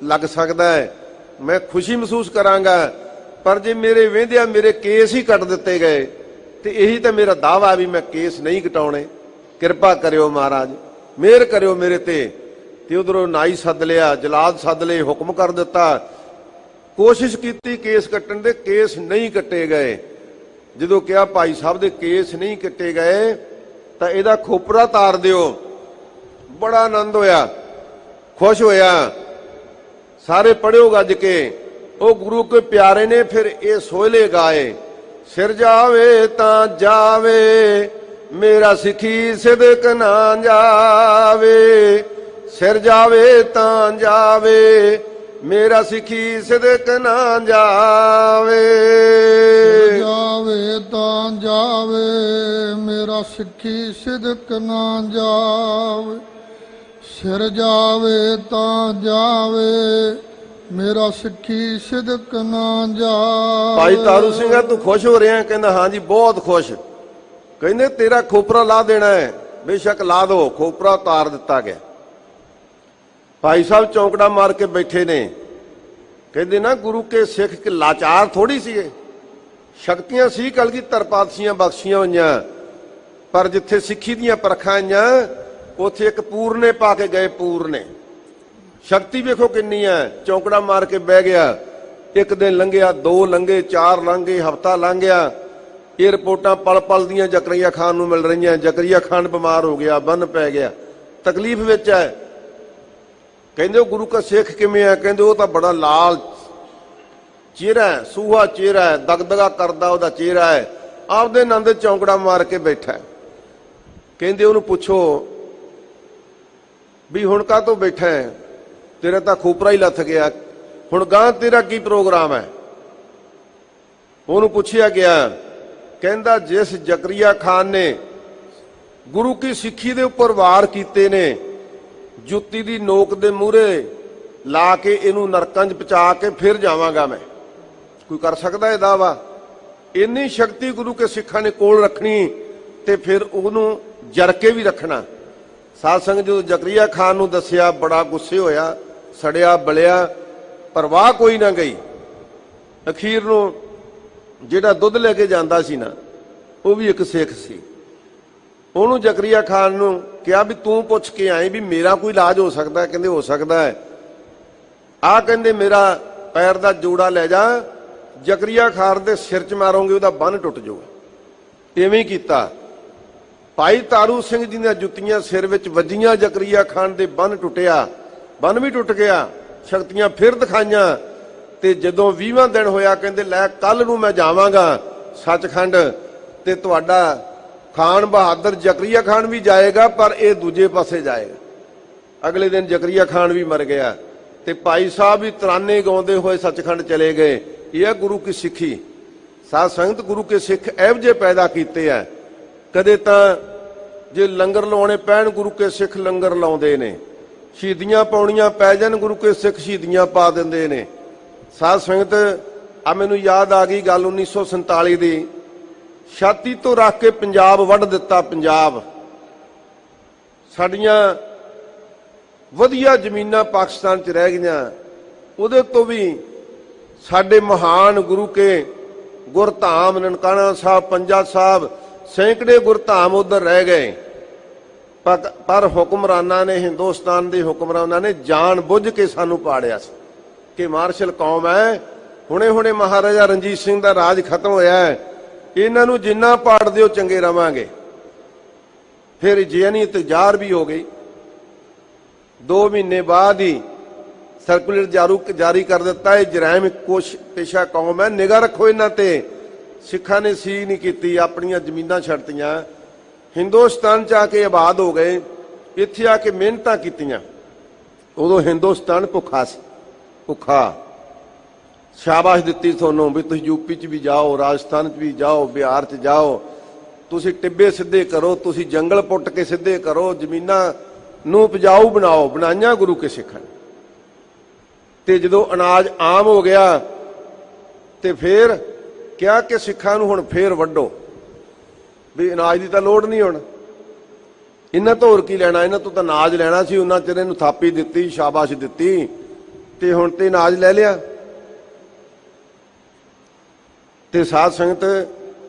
ਲੱਗ ਸਕਦਾ ਹੈ, ਮੈਂ ਖੁਸ਼ੀ ਮਹਿਸੂਸ ਕਰਾਂਗਾ, ਪਰ ਜੇ ਮੇਰੇ ਵੇਂਦਿਆਂ ਮੇਰੇ ਕੇਸ ਹੀ ਕੱਟ ਦਿੱਤੇ ਗਏ ਤੇ ਇਹੀ ਤਾਂ ਮੇਰਾ ਦਾਅਵਾ ਵੀ ਮੈਂ ਕੇਸ ਨਹੀਂ ਕਟਾਉਣੇ, ਕਿਰਪਾ ਕਰਿਓ ਮਹਾਰਾਜ, ਮਿਹਰ ਕਰਿਓ ਮੇਰੇ ਤੇ ਉਧਰੋਂ ਨਾਈ ਸੱਦ ਲਿਆ, ਜਲਾਦ ਸੱਦ ਲਏ, ਹੁਕਮ ਕਰ ਦਿੱਤਾ, ਕੋਸ਼ਿਸ਼ ਕੀਤੀ ਕੇਸ ਕੱਟਣ ਦੇ, ਕੇਸ ਨਹੀਂ ਕੱਟੇ ਗਏ। ਜਦੋਂ ਕਿਹਾ ਭਾਈ ਸਾਹਿਬ ਦੇ ਕੇਸ ਨਹੀਂ ਕੱਟੇ ਗਏ ਤਾਂ ਇਹਦਾ ਖੋਪਰਾ ਤਾਰ ਦਿਓ, ਬੜਾ ਆਨੰਦ ਹੋਇਆ, ਖੁਸ਼ ਹੋਇਆ, ਸਾਰੇ ਪੜਿਓ ਗੱਜ ਕੇ। ਉਹ ਗੁਰੂ ਕੇ ਪਿਆਰੇ ਨੇ ਫਿਰ ਇਹ ਸੋਹਲੇ ਗਾਏ, ਸਿਰ ਜਾਵੇ ਤਾਂ ਜਾਵੇ ਮੇਰਾ ਸਿੱਖੀ ਸਿਦਕ ਨਾ ਜਾਵੇ, ਸਿਰ ਜਾਵੇ ਤਾਂ ਜਾਵੇ ਮੇਰਾ ਸਿੱਖੀ ਸਿਦਕ ਨਾ ਜਾਵੇ, ਜਾਵੇ ਤਾਂ ਜਾਵੇ ਮੇਰਾ ਸਿੱਖੀ ਸਿਦਕ ਨਾ ਜਾਵੇ, ਸਿਰ ਜਾਵੇ ਤਾਂ ਜਾਵੇ ਮੇਰਾ ਸਿੱਖੀ ਸਿਦਕ ਨਾ ਜਾਵੇ। ਭਾਈ ਤਾਰੂ ਸਿੰਘ, ਤੂੰ ਖੁਸ਼ ਹੋ ਰਿਹਾ? ਕਹਿੰਦਾ ਹਾਂਜੀ ਬਹੁਤ ਖੁਸ਼। ਕਹਿੰਦੇ ਤੇਰਾ ਖੋਪਰਾ ਲਾ ਦੇਣਾ ਹੈ, ਬੇਸ਼ੱਕ ਲਾ ਦੋ। ਖੋਪਰਾ ਉਤਾਰ ਦਿੱਤਾ ਗਿਆ। ਭਾਈ ਸਾਹਿਬ ਚੌਂਕੜਾ ਮਾਰ ਕੇ ਬੈਠੇ ਨੇ। ਕਹਿੰਦੇ ਨਾ ਗੁਰੂ ਕੇ ਸਿੱਖ ਕਿ ਲਾਚਾਰ ਥੋੜੀ ਸੀਗੇ, ਸ਼ਕਤੀਆਂ ਸੀ ਕਲਗੀਧਰ ਪਾਤਸ਼ਾਹੀਆਂ ਬਖਸ਼ੀਆਂ ਹੋਈਆਂ, ਪਰ ਜਿੱਥੇ ਸਿੱਖੀ ਦੀਆਂ ਪਰਖਾਂ ਆਈਆਂ ਉੱਥੇ ਇੱਕ ਪੂਰਨੇ ਪਾ ਕੇ ਗਏ। ਪੂਰਨੇ ਸ਼ਕਤੀ ਵੇਖੋ ਕਿੰਨੀ ਹੈ। ਚੌਂਕੜਾ ਮਾਰ ਕੇ ਬਹਿ ਗਿਆ। ਇੱਕ ਦਿਨ ਲੰਘਿਆ, ਦੋ ਲੰਘੇ, ਚਾਰ ਲੰਘੇ, ਹਫ਼ਤਾ ਲੰਘ ਗਿਆ। ਇਹ ਰਿਪੋਰਟਾਂ ਪਲ ਪਲ ਦੀਆਂ ਜ਼ਕਰੀਆ ਖਾਨ ਨੂੰ ਮਿਲ ਰਹੀਆਂ। ਜ਼ਕਰੀਆ ਖਾਨ ਬਿਮਾਰ ਹੋ ਗਿਆ, ਬੰਨ ਪੈ ਗਿਆ, ਤਕਲੀਫ ਵਿੱਚ ਹੈ। ਕਹਿੰਦੇ ਉਹ ਗੁਰੂ ਕਾ ਸਿੱਖ ਕਿਵੇਂ ਹੈ? ਕਹਿੰਦੇ ਉਹ ਤਾਂ ਬੜਾ ਲਾਲ ਚਿਹਰਾ ਹੈ, ਸੂਹਾ ਚਿਹਰਾ ਹੈ, ਦਗਦਗਾ ਕਰਦਾ ਉਹਦਾ ਚਿਹਰਾ ਹੈ, ਆਪਦੇ ਆਨੰਦ ਚੌਂਕੜਾ ਮਾਰ ਕੇ ਬੈਠਾ। ਕਹਿੰਦੇ ਉਹਨੂੰ ਪੁੱਛੋ ਵੀ ਹੁਣ ਕਾਹਤੋਂ ਬੈਠਾ ਹੈ? ਤੇਰਾ ਤਾਂ ਖੋਪਰਾ ਹੀ ਲੱਥ ਗਿਆ, ਹੁਣ ਗਾਂ ਤੇਰਾ ਕੀ ਪ੍ਰੋਗਰਾਮ ਹੈ? ਉਹਨੂੰ ਪੁੱਛਿਆ ਗਿਆ। ਕਹਿੰਦਾ ਜਿਸ ਜ਼ਕਰੀਆ ਖਾਨ ਨੇ ਗੁਰੂ ਕੀ ਸਿੱਖੀ ਦੇ ਉੱਪਰ ਵਾਰ ਕੀਤੇ ਨੇ, ਜੁੱਤੀ ਦੀ ਨੋਕ ਦੇ ਮੂਹਰੇ ਲਾ ਕੇ ਇਹਨੂੰ ਨਰਕਾਂ 'ਚ ਪਹੁੰਚਾ ਕੇ ਫਿਰ ਜਾਵਾਂਗਾ ਮੈਂ। ਕੋਈ ਕਰ ਸਕਦਾ ਇਹ ਦਾਵਾ? ਇੰਨੀ ਸ਼ਕਤੀ ਗੁਰੂ ਕੇ ਸਿੱਖਾਂ ਨੇ ਕੋਲ ਰੱਖਣੀ ਤੇ ਫਿਰ ਉਹਨੂੰ ਜਰਕੇ ਵੀ ਰੱਖਣਾ। ਸਾਧ ਸੰਗਤ ਜਦੋਂ ਜ਼ਕਰੀਆ ਖਾਨ ਨੂੰ ਦੱਸਿਆ, ਬੜਾ ਗੁੱਸੇ ਹੋਇਆ, ਸੜਿਆ ਬਲਿਆ, ਪਰਵਾਹ ਕੋਈ ਨਾ ਗਈ। ਅਖੀਰ ਨੂੰ ਜਿਹੜਾ ਦੁੱਧ ਲੈ ਕੇ ਜਾਂਦਾ ਸੀ ਨਾ, ਉਹ ਵੀ ਇੱਕ ਸਿੱਖ ਸੀ। ਉਹਨੂੰ ਜ਼ਕਰੀਆ ਖਾਨ ਨੂੰ ਕਿਹਾ ਵੀ ਤੂੰ ਪੁੱਛ ਕੇ ਆਏ ਵੀ ਮੇਰਾ ਕੋਈ ਇਲਾਜ ਹੋ ਸਕਦਾ? ਕਹਿੰਦੇ ਹੋ ਸਕਦਾ ਹੈ। ਆਹ ਕਹਿੰਦੇ ਮੇਰਾ ਪੈਰ ਦਾ ਜੋੜਾ ਲੈ ਜਾ, ਜ਼ਕਰੀਆ ਖਾਨ ਦੇ ਸਿਰ 'ਚ ਮਾਰੋਗੇ ਉਹਦਾ ਬੰਨ ਟੁੱਟ ਜਾਊਗਾ। ਇਵੇਂ ਹੀ ਕੀਤਾ। ਭਾਈ ਤਾਰੂ ਸਿੰਘ ਜੀ ਦੀਆਂ ਜੁੱਤੀਆਂ ਸਿਰ ਵਿੱਚ ਵੱਜੀਆਂ, ਜ਼ਕਰੀਆ ਖਾਨ ਦੇ ਬੰਨ ਟੁੱਟਿਆ, ਬੰਨ ਵੀ ਟੁੱਟ ਗਿਆ। ਸ਼ਕਤੀਆਂ ਫਿਰ ਦਿਖਾਈਆਂ ਤੇ ਜਦੋਂ 20ਵਾਂ ਦਿਨ ਹੋਇਆ, ਕਹਿੰਦੇ ਲੈ ਕੱਲ ਨੂੰ ਮੈਂ ਜਾਵਾਂਗਾ ਸੱਚਖੰਡ ਤੇ ਤੁਹਾਡਾ ਖਾਨ ਬਹਾਦਰ ਜ਼ਕਰੀਆ ਖਾਨ ਵੀ ਜਾਏਗਾ, ਪਰ ਇਹ ਦੂਜੇ ਪਾਸੇ ਜਾਏਗਾ। ਅਗਲੇ ਦਿਨ ਜ਼ਕਰੀਆ ਖਾਨ ਵੀ ਮਰ ਗਿਆ ਤੇ ਭਾਈ ਸਾਹਿਬ ਵੀ ਤਰਾਨੇ ਗਾਉਂਦੇ ਹੋਏ ਸੱਚਖੰਡ ਚਲੇ ਗਏ। ਇਹ ਹੈ ਗੁਰੂ ਕੀ ਸਿੱਖੀ। ਸਾਧ ਸੰਗਤ, ਗੁਰੂ ਕੇ ਸਿੱਖ ਇਹੋ ਜਿਹੇ ਪੈਦਾ ਕੀਤੇ ਆ। ਕਦੇ ਤਾਂ ਜੇ ਲੰਗਰ ਲਾਉਣੇ ਪੈਣ, ਗੁਰੂ ਕੇ ਸਿੱਖ ਲੰਗਰ ਲਾਉਂਦੇ ਨੇ। ਸ਼ਹੀਦੀਆਂ ਪਾਉਣੀਆਂ ਪੈ ਜਾਣ, ਗੁਰੂ ਕੇ ਸਿੱਖ ਸ਼ਹੀਦੀਆਂ ਪਾ ਦਿੰਦੇ ਨੇ। ਸਾਧ ਸੰਗਤ, ਆ ਮੈਨੂੰ ਯਾਦ ਆ ਗਈ ਗੱਲ 1947 ਦੀ। ਛਾਤੀ ਤੋਂ ਰੱਖ ਕੇ ਪੰਜਾਬ ਵੱਢ ਦਿੱਤਾ। ਪੰਜਾਬ ਸਾਡੀਆਂ ਵਧੀਆ ਜ਼ਮੀਨਾਂ ਪਾਕਿਸਤਾਨ 'ਚ ਰਹਿ ਗਈਆਂ। ਉਹਦੇ ਤੋਂ ਵੀ ਸਾਡੇ ਮਹਾਨ ਗੁਰੂ ਕੇ ਗੁਰਧਾਮ ਨਨਕਾਣਾ ਸਾਹਿਬ, ਪੰਜਾ ਸਾਹਿਬ, ਸੈਂਕੜੇ ਗੁਰਧਾਮ ਉਧਰ ਰਹਿ ਗਏ। ਪਰ ਹੁਕਮਰਾਨਾਂ ਨੇ, ਹਿੰਦੁਸਤਾਨ ਦੇ ਹੁਕਮਰਾਨਾਂ ਨੇ ਜਾਣ ਬੁੱਝ ਕੇ ਸਾਨੂੰ ਪਾੜਿਆ ਸੀ ਕਿ ਮਾਰਸ਼ਲ ਕੌਮ ਹੈ, ਹੁਣੇ ਹੁਣੇ ਮਹਾਰਾਜਾ ਰਣਜੀਤ ਸਿੰਘ ਦਾ ਰਾਜ ਖਤਮ ਹੋਇਆ ਹੈ, ਇਹਨਾਂ ਨੂੰ ਜਿੰਨਾ ਪਾੜ ਦਿਓ ਚੰਗੇ ਰਵਾਂਗੇ। ਫਿਰ ਜੇਨੀ ਇੰਤਜ਼ਾਰ ਵੀ ਹੋ ਗਈ। 2 ਮਹੀਨੇ ਬਾਅਦ ਹੀ ਸਰਕੂਲਰ ਜਾਰੀ ਕਰ ਦਿੱਤਾ, ਇਹ ਜਰਾਇਮ ਕੋਸ਼ ਪੇਸ਼ਾ ਕੌਮ ਹੈ, ਨਿਗਾਹ ਰੱਖੋ ਇਹਨਾਂ ਤੇ। ਸਿੱਖਾਂ ਨੇ ਸੀ ਨਹੀਂ ਕੀਤੀ, ਆਪਣੀਆਂ ਜ਼ਮੀਨਾਂ ਛੱਡਤੀਆਂ, ਹਿੰਦੁਸਤਾਨ 'ਚ ਆ ਕੇ ਆਬਾਦ ਹੋ ਗਏ, ਇੱਥੇ ਆ ਕੇ ਮਿਹਨਤਾਂ ਕੀਤੀਆਂ। ਉਦੋਂ ਹਿੰਦੁਸਤਾਨ ਭੁੱਖਾ ਸੀ, ਭੁੱਖਾ। ਸ਼ਾਬਾਸ਼ ਦਿੱਤੀ ਤੁਹਾਨੂੰ ਵੀ ਤੁਸੀਂ ਯੂਪੀ 'ਚ ਵੀ ਜਾਓ, ਰਾਜਸਥਾਨ 'ਚ ਵੀ ਜਾਓ, ਬਿਹਾਰ 'ਚ ਜਾਓ, ਤੁਸੀਂ ਟਿੱਬੇ ਸਿੱਧੇ ਕਰੋ, ਤੁਸੀਂ ਜੰਗਲ ਪੁੱਟ ਕੇ ਸਿੱਧੇ ਕਰੋ, ਜ਼ਮੀਨਾਂ ਨੂੰ ਉਪਜਾਊ ਬਣਾਓ। ਬਣਾਈਆਂ ਗੁਰੂ ਕੇ ਸਿੱਖਾਂ ਨੇ। ਤੇ ਜਦੋਂ ਅਨਾਜ ਆਮ ਹੋ ਗਿਆ ਤੇ ਫਿਰ ਕਿਹਾ ਕਿ ਸਿੱਖਾਂ ਨੂੰ ਹੁਣ ਫੇਰ ਵੱਢੋ, ਵੀ ਅਨਾਜ ਦੀ ਤਾਂ ਲੋੜ ਨਹੀਂ ਹੁਣ, ਇਹਨਾਂ ਤੋਂ ਹੋਰ ਕੀ ਲੈਣਾ, ਇਹਨਾਂ ਤੋਂ ਤਾਂ ਅਨਾਜ ਲੈਣਾ ਸੀ। ਉਹਨਾਂ ਚਿਰ ਇਹਨੂੰ ਥਾਪੀ ਦਿੱਤੀ, ਸ਼ਾਬਾਸ਼ ਦਿੱਤੀ, ਤੇ ਹੁਣ ਤੇ ਅਨਾਜ ਲੈ ਲਿਆ। ਤੇ ਸਾਧ ਸੰਗਤ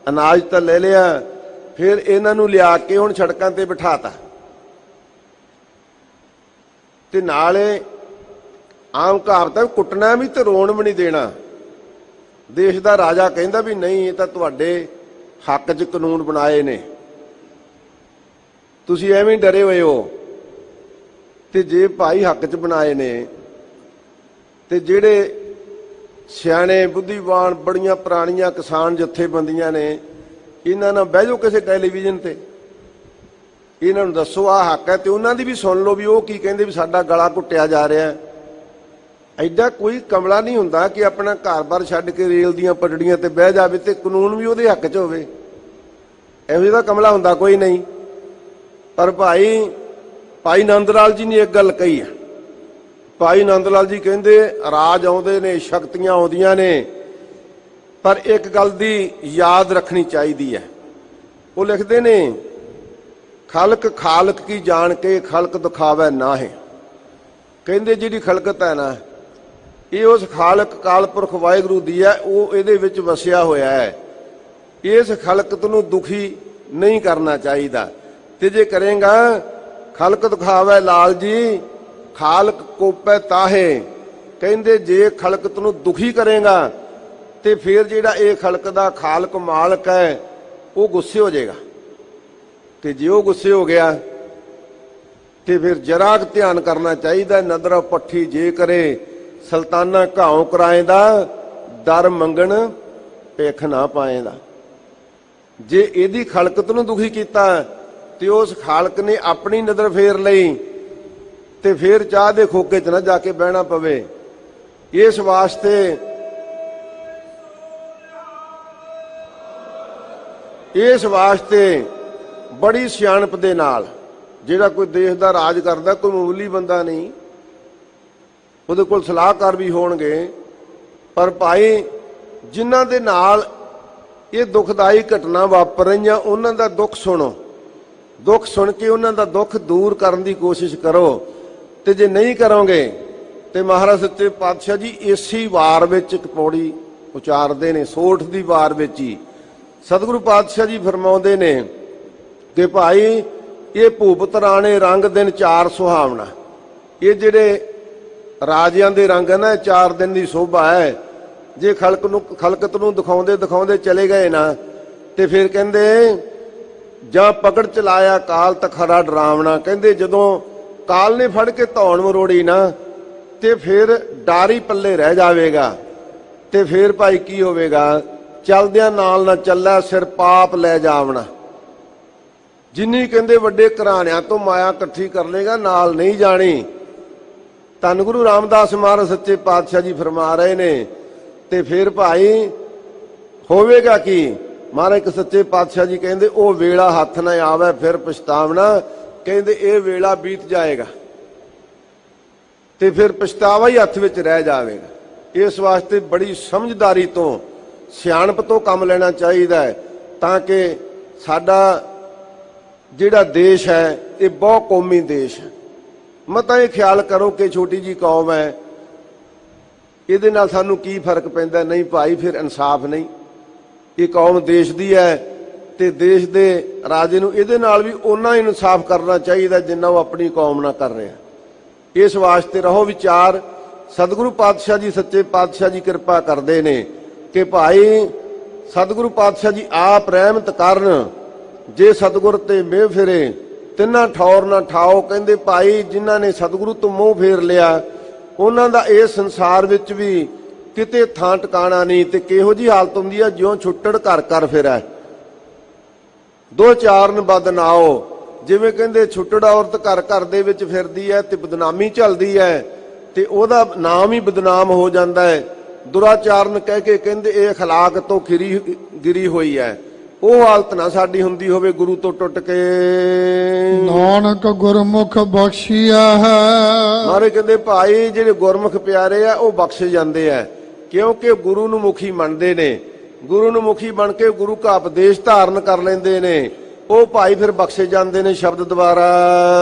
ਅਨਾਜ ਤਾਂ ਲੈ ਲਿਆ, ਫਿਰ ਇਹਨਾਂ ਨੂੰ ਲਿਆ ਕੇ ਹੁਣ ਸੜਕਾਂ ਤੇ ਬਿਠਾਤਾ। ਤੇ ਨਾਲੇ ਆਮ ਕਹਾਵਤ ਹੈ, ਕੁੱਟਣਾ ਵੀ ਤੇ ਰੋਣ ਵੀ ਨਹੀਂ ਦੇਣਾ। ਦੇਸ਼ ਦਾ ਰਾਜਾ ਕਹਿੰਦਾ ਵੀ ਨਹੀਂ, ਇਹ ਤਾਂ ਤੁਹਾਡੇ ਹੱਕ 'ਚ ਕਾਨੂੰਨ ਬਣਾਏ ਨੇ, ਤੁਸੀਂ ਐਵੇਂ ਡਰੇ ਹੋਏ ਹੋ। ਤੇ ਜੇ ਭਾਈ ਹੱਕ 'ਚ ਬਣਾਏ ਨੇ, ਤੇ ਜਿਹੜੇ ਸਿਆਣੇ ਬੁੱਧੀਵਾਨ ਬੜੀਆਂ ਪੁਰਾਣੀਆਂ ਕਿਸਾਨ ਜਥੇਬੰਦੀਆਂ ਨੇ, ਇਹਨਾਂ ਨਾਲ ਬਹਿ ਜਾਓ ਕਿਸੇ ਟੈਲੀਵਿਜ਼ਨ ਤੇ, ਇਹਨਾਂ ਨੂੰ ਦੱਸੋ ਆਹ ਹੱਕ ਹੈ, ਤੇ ਉਹਨਾਂ ਦੀ ਵੀ ਸੁਣ ਲਓ ਵੀ ਉਹ ਕੀ ਕਹਿੰਦੇ, ਵੀ ਸਾਡਾ ਗਲਾ ਘੁੱਟਿਆ ਜਾ ਰਿਹਾ। ਐਡਾ ਕੋਈ ਕਮਲਾ ਨਹੀਂ ਹੁੰਦਾ ਕਿ ਆਪਣਾ ਘਰ-ਬਾਰ ਛੱਡ ਕੇ ਰੇਲ ਦੀਆਂ ਪਟੜੀਆਂ ਤੇ ਬਹਿ ਜਾਵੇ ਤੇ ਕਾਨੂੰਨ ਵੀ ਉਹਦੇ ਹੱਕ 'ਚ ਹੋਵੇ। ਇਹੋ ਜਿਹਾ ਕਮਲਾ ਹੁੰਦਾ ਕੋਈ ਨਹੀਂ। ਪਰ ਭਾਈ ਨੰਦ ਲਾਲ ਜੀ ਨੇ ਇੱਕ ਗੱਲ ਕਹੀ ਹੈ। ਭਾਈ ਨੰਦ ਲਾਲ ਜੀ ਕਹਿੰਦੇ ਰਾਜ ਆਉਂਦੇ ਨੇ, ਸ਼ਕਤੀਆਂ ਆਉਂਦੀਆਂ ਨੇ, ਪਰ ਇੱਕ ਗੱਲ ਦੀ ਯਾਦ ਰੱਖਣੀ ਚਾਹੀਦੀ ਹੈ। ਉਹ ਲਿਖਦੇ ਨੇ, ਖਲਕ ਖਾਲਕ ਕੀ ਜਾਣ ਕੇ ਖਲਕ ਦਿਖਾਵੇ ਨਾ ਹੈ। ਕਹਿੰਦੇ ਜਿਹੜੀ ਖਲਕਤ ਹੈ ਨਾ, ਇਹ ਉਸ ਖਾਲਕ ਕਾਲਪੁਰਖ ਵਾਹਿਗੁਰੂ ਦੀ ਹੈ, ਉਹ ਇਹਦੇ ਵਿੱਚ ਵਸਿਆ ਹੋਇਆ ਹੈ। ਇਸ ਖਲਕਤ ਨੂੰ ਦੁਖੀ ਨਹੀਂ ਕਰਨਾ ਚਾਹੀਦਾ। ਤੇ ਜੇ ਕਰੇਗਾ, ਖਲਕ ਦਿਖਾਵੇ ਲਾਲ ਜੀ ਖਾਲਕ ਕੋਪੈ ਤਾਹੇ। ਕਹਿੰਦੇ ਜੇ ਖਲਕਤ ਨੂੰ ਦੁਖੀ ਕਰੇਗਾ ਤੇ ਫਿਰ ਜਿਹੜਾ ਇਹ ਖਲਕ ਦਾ ਖਾਲਕ ਮਾਲਕ ਹੈ ਉਹ ਗੁੱਸੇ ਹੋ ਜਾਏਗਾ। ਤੇ ਜੇ ਉਹ ਗੁੱਸੇ ਹੋ ਗਿਆ ਤੇ ਫਿਰ ਜਰਾ ਕੁ ਧਿਆਨ ਕਰਨਾ ਚਾਹੀਦਾ। ਨਦਰ ਪੱਠੀ ਜੇ ਕਰੇ ਸੁਲਤਾਨਾ ਘਾਉ ਕਰਾਏਂਦਾ, ਦਰ ਮੰਗਣ ਭਿੱਖ ਨਾ ਪਾਏਂਦਾ। ਜੇ ਇਹਦੀ ਖਲਕਤ ਨੂੰ ਦੁਖੀ ਕੀਤਾ ਤੇ ਉਸ ਖਾਲਕ ਨੇ ਆਪਣੀ ਨਜ਼ਰ ਫੇਰ ਲਈ ਤੇ ਫਿਰ ਚਾਹ ਦੇ ਖੋਕੇ 'ਚ ਨਾ ਜਾ ਕੇ ਬਹਿਣਾ ਪਵੇ। ਇਸ ਵਾਸਤੇ ਬੜੀ ਸਿਆਣਪ ਦੇ ਨਾਲ ਜਿਹੜਾ ਕੋਈ ਦੇਸ਼ ਦਾ ਰਾਜ ਕਰਦਾ, ਕੋਈ ਮਾਮੂਲੀ ਬੰਦਾ ਨਹੀਂ, ਉਹਦੇ ਕੋਲ ਸਲਾਹਕਾਰ ਵੀ ਹੋਣਗੇ। ਪਰ ਭਾਈ ਜਿਨ੍ਹਾਂ ਦੇ ਨਾਲ ਇਹ ਦੁਖਦਾਈ ਘਟਨਾ ਵਾਪਰ ਰਹੀਆਂ, ਉਹਨਾਂ ਦਾ ਦੁੱਖ ਸੁਣੋ, ਦੁੱਖ ਸੁਣ ਕੇ ਉਹਨਾਂ ਦਾ ਦੁੱਖ ਦੂਰ ਕਰਨ ਦੀ ਕੋਸ਼ਿਸ਼ ਕਰੋ। ਤੇ ਜੇ ਨਹੀਂ ਕਰੋਗੇ ਤੇ ਮਹਾਰਾਜ ਸੱਚੇ ਪਾਤਸ਼ਾਹ ਜੀ ਇਸੇ ਵਾਰ ਵਿੱਚ ਇੱਕ ਪੌੜੀ ਉਚਾਰਦੇ ਨੇ, ਸੋਠ ਦੀ ਵਾਰ ਵਿੱਚ ਹੀ ਸਤਿਗੁਰੂ ਪਾਤਸ਼ਾਹ ਜੀ ਫਰਮਾਉਂਦੇ ਨੇ ਕਿ ਭਾਈ ਇਹ ਭੂਪਤ ਰਾਣੇ ਰੰਗ ਦਿਨ 4 ਸੁਹਾਵਣਾ। ਇਹ ਜਿਹੜੇ ਰਾਜਿਆਂ ਦੇ ਰੰਗ ਹੈ ਨਾ, 4 ਦਿਨ ਦੀ ਸ਼ੋਭਾ ਹੈ। ਜੇ ਖਲਕਤ ਨੂੰ ਦਿਖਾਉਂਦੇ ਦਿਖਾਉਂਦੇ ਚਲੇ ਗਏ ਨਾ ਤੇ ਫਿਰ ਕਹਿੰਦੇ ਜਾਂ ਪਕੜ ਚਲਾਇਆ ਕਾਲ ਤਖਰਾ ਡਰਾਵਣਾ। ਕਹਿੰਦੇ ਜਦੋਂ ਕਾਲ ਨੇ ਫੜ ਕੇ ਧੌਣ ਮਰੋੜੀ ਨਾ ਤੇ ਫਿਰ ਡਾਰੀ ਪੱਲੇ ਰਹਿ ਜਾਵੇਗਾ। ਤੇ ਫਿਰ ਭਾਈ ਕੀ ਹੋਵੇਗਾ, ਚਲਦਿਆਂ ਨਾਲ ਨਾ ਚੱਲਾ ਸਿਰ ਪਾਪ ਲੈ ਜਾਵਣਾ। ਜਿੰਨੀ ਕਹਿੰਦੇ ਵੱਡੇ ਘਰਾਣਿਆਂ ਤੋਂ ਮਾਇਆ ਇਕੱਠੀ ਕਰ ਲੇਗਾ, ਨਾਲ ਨਹੀਂ ਜਾਣੀ। ਧੰਨ ਗੁਰੂ ਰਾਮਦਾਸ ਮਹਾਰਾਜ ਸੱਚੇ ਪਾਤਸ਼ਾਹ ਜੀ ਫਰਮਾ ਰਹੇ ਨੇ। ਤੇ ਫਿਰ ਭਾਈ ਹੋਵੇਗਾ ਕੀ, ਮਹਾਰਾਜ ਇੱਕ ਸੱਚੇ ਪਾਤਸ਼ਾਹ ਜੀ ਕਹਿੰਦੇ ਉਹ ਵੇਲਾ ਹੱਥ ਨਾ ਆਵੇ ਫਿਰ ਪਛਤਾਵਣਾ। ਕਹਿੰਦੇ ਇਹ ਵੇਲਾ ਬੀਤ ਜਾਏਗਾ ਤੇ ਫਿਰ ਪਛਤਾਵਾ ਹੀ ਹੱਥ ਵਿੱਚ ਰਹਿ ਜਾਵੇਗਾ। ਇਸ ਵਾਸਤੇ ਬੜੀ ਸਮਝਦਾਰੀ ਤੋਂ, ਸਿਆਣਪ ਤੋਂ ਕੰਮ ਲੈਣਾ ਚਾਹੀਦਾ ਹੈ, ਤਾਂ ਕਿ ਸਾਡਾ ਜਿਹੜਾ ਦੇਸ਼ ਹੈ ਇਹ ਬਹੁ ਕੌਮੀ ਦੇਸ਼ ਹੈ। ਮਤਾਂ ਇਹ ਖਿਆਲ ਕਰੋ ਕਿ ਛੋਟੀ ਜੀ ਕੌਮ ਹੈ, ਇਹਦੇ ਨਾਲ ਸਾਨੂੰ ਕੀ ਫਰਕ ਪੈਂਦਾ। ਨਹੀਂ ਭਾਈ, ਫਿਰ ਇਨਸਾਫ ਨਹੀਂ। ਇਹ ਕੌਮ ਦੇਸ਼ ਦੀ ਹੈ ਤੇ ਦੇਸ਼ ਦੇ ਰਾਜੇ ਨੂੰ ਇਹਦੇ ਨਾਲ ਵੀ ਓਨਾ ਹੀ ਇਨਸਾਫ ਕਰਨਾ ਚਾਹੀਦਾ ਜਿੰਨਾ ਉਹ ਆਪਣੀ ਕੌਮ ਨਾਲ ਕਰ ਰਿਹਾ। ਇਸ ਵਾਸਤੇ ਰਹੋ ਵਿਚਾਰ, ਸਤਿਗੁਰੂ ਪਾਤਸ਼ਾਹ ਜੀ ਸੱਚੇ ਪਾਤਸ਼ਾਹ ਜੀ ਕਿਰਪਾ ਕਰਦੇ ਨੇ ਕਿ ਭਾਈ ਸਤਿਗੁਰੂ ਪਾਤਸ਼ਾਹ ਜੀ ਆਪ ਰਹਿਮਤ ਕਰਨ। ਜੇ ਸਤਿਗੁਰ ਤੇ ਮੇਹ ਫਿਰੇ ਤਿੰਨਾਂ ਠੌਰ ਨਾ ਠਾਓ। ਕਹਿੰਦੇ ਭਾਈ ਜਿਨ੍ਹਾਂ ਨੇ ਸਤਿਗੁਰੂ ਤੋਂ ਮੋਹ ਫੇਰ ਲਿਆ ਉਹਨਾਂ ਦਾ ਇਸ ਸੰਸਾਰ ਵਿੱਚ ਵੀ ਕਿਤੇ ਥਾਂ ਟਿਕਾਣਾ ਨਹੀਂ। ਤੇ ਕਿਹੋ ਜੀ ਹਾਲਤ ਹੁੰਦੀ ਹੈ, ਜਿਉਂ ਛੁੱਟੜ ਘਰ ਘਰ ਫਿਰੈ ਦੋ ਚਾਰਨ ਬਦ ਨਾਓ। ਜਿਵੇਂ ਕਹਿੰਦੇ ਛੁੱਟੜ ਔਰਤ ਘਰ ਘਰ ਦੇ ਵਿੱਚ ਫਿਰਦੀ ਹੈ ਤੇ ਬਦਨਾਮੀ ਝੱਲਦੀ ਹੈ ਤੇ ਉਹਦਾ ਨਾਮ ਹੀ ਬਦਨਾਮ ਹੋ ਜਾਂਦਾ ਹੈ। ਦੁਰਾਚਾਰਨ ਕਹਿ ਕੇ ਕਹਿੰਦੇ ਇਹ ਅਖਲਾਕ ਤੋਂ ਗਿਰੀ ਹੋਈ ਹੈ। ਉਹ ਹਾਲਤ ਨਾ ਸਾਡੀ ਹੁੰਦੀ ਹੋਵੇ ਗੁਰੂ ਤੋਂ ਟੁੱਟ ਕੇ। ਨਾਨਕ ਗੁਰਮੁਖ ਬਖਸ਼ੀਆ ਹੈ। ਮਾਰੇ ਕਹਿੰਦੇ ਭਾਈ ਜਿਹੜੇ ਗੁਰਮੁਖ ਪਿਆਰੇ ਆ ਉਹ ਬਖਸ਼ੇ ਜਾਂਦੇ ਆ, ਕਿਉਂਕਿ ਗੁਰੂ ਨੂੰ ਮੁਖੀ ਮੰਨਦੇ ਨੇ। ਗੁਰੂ ਨੂੰ ਮੁਖੀ ਬਣ ਕੇ ਗੁਰੂ ਦਾ ਉਪਦੇਸ਼ ਧਾਰਨ ਕਰ ਲੈਂਦੇ ਨੇ, ਉਹ ਭਾਈ ਫਿਰ ਬਖਸ਼ੇ ਜਾਂਦੇ ਨੇ ਸ਼ਬਦ ਦੁਆਰਾ।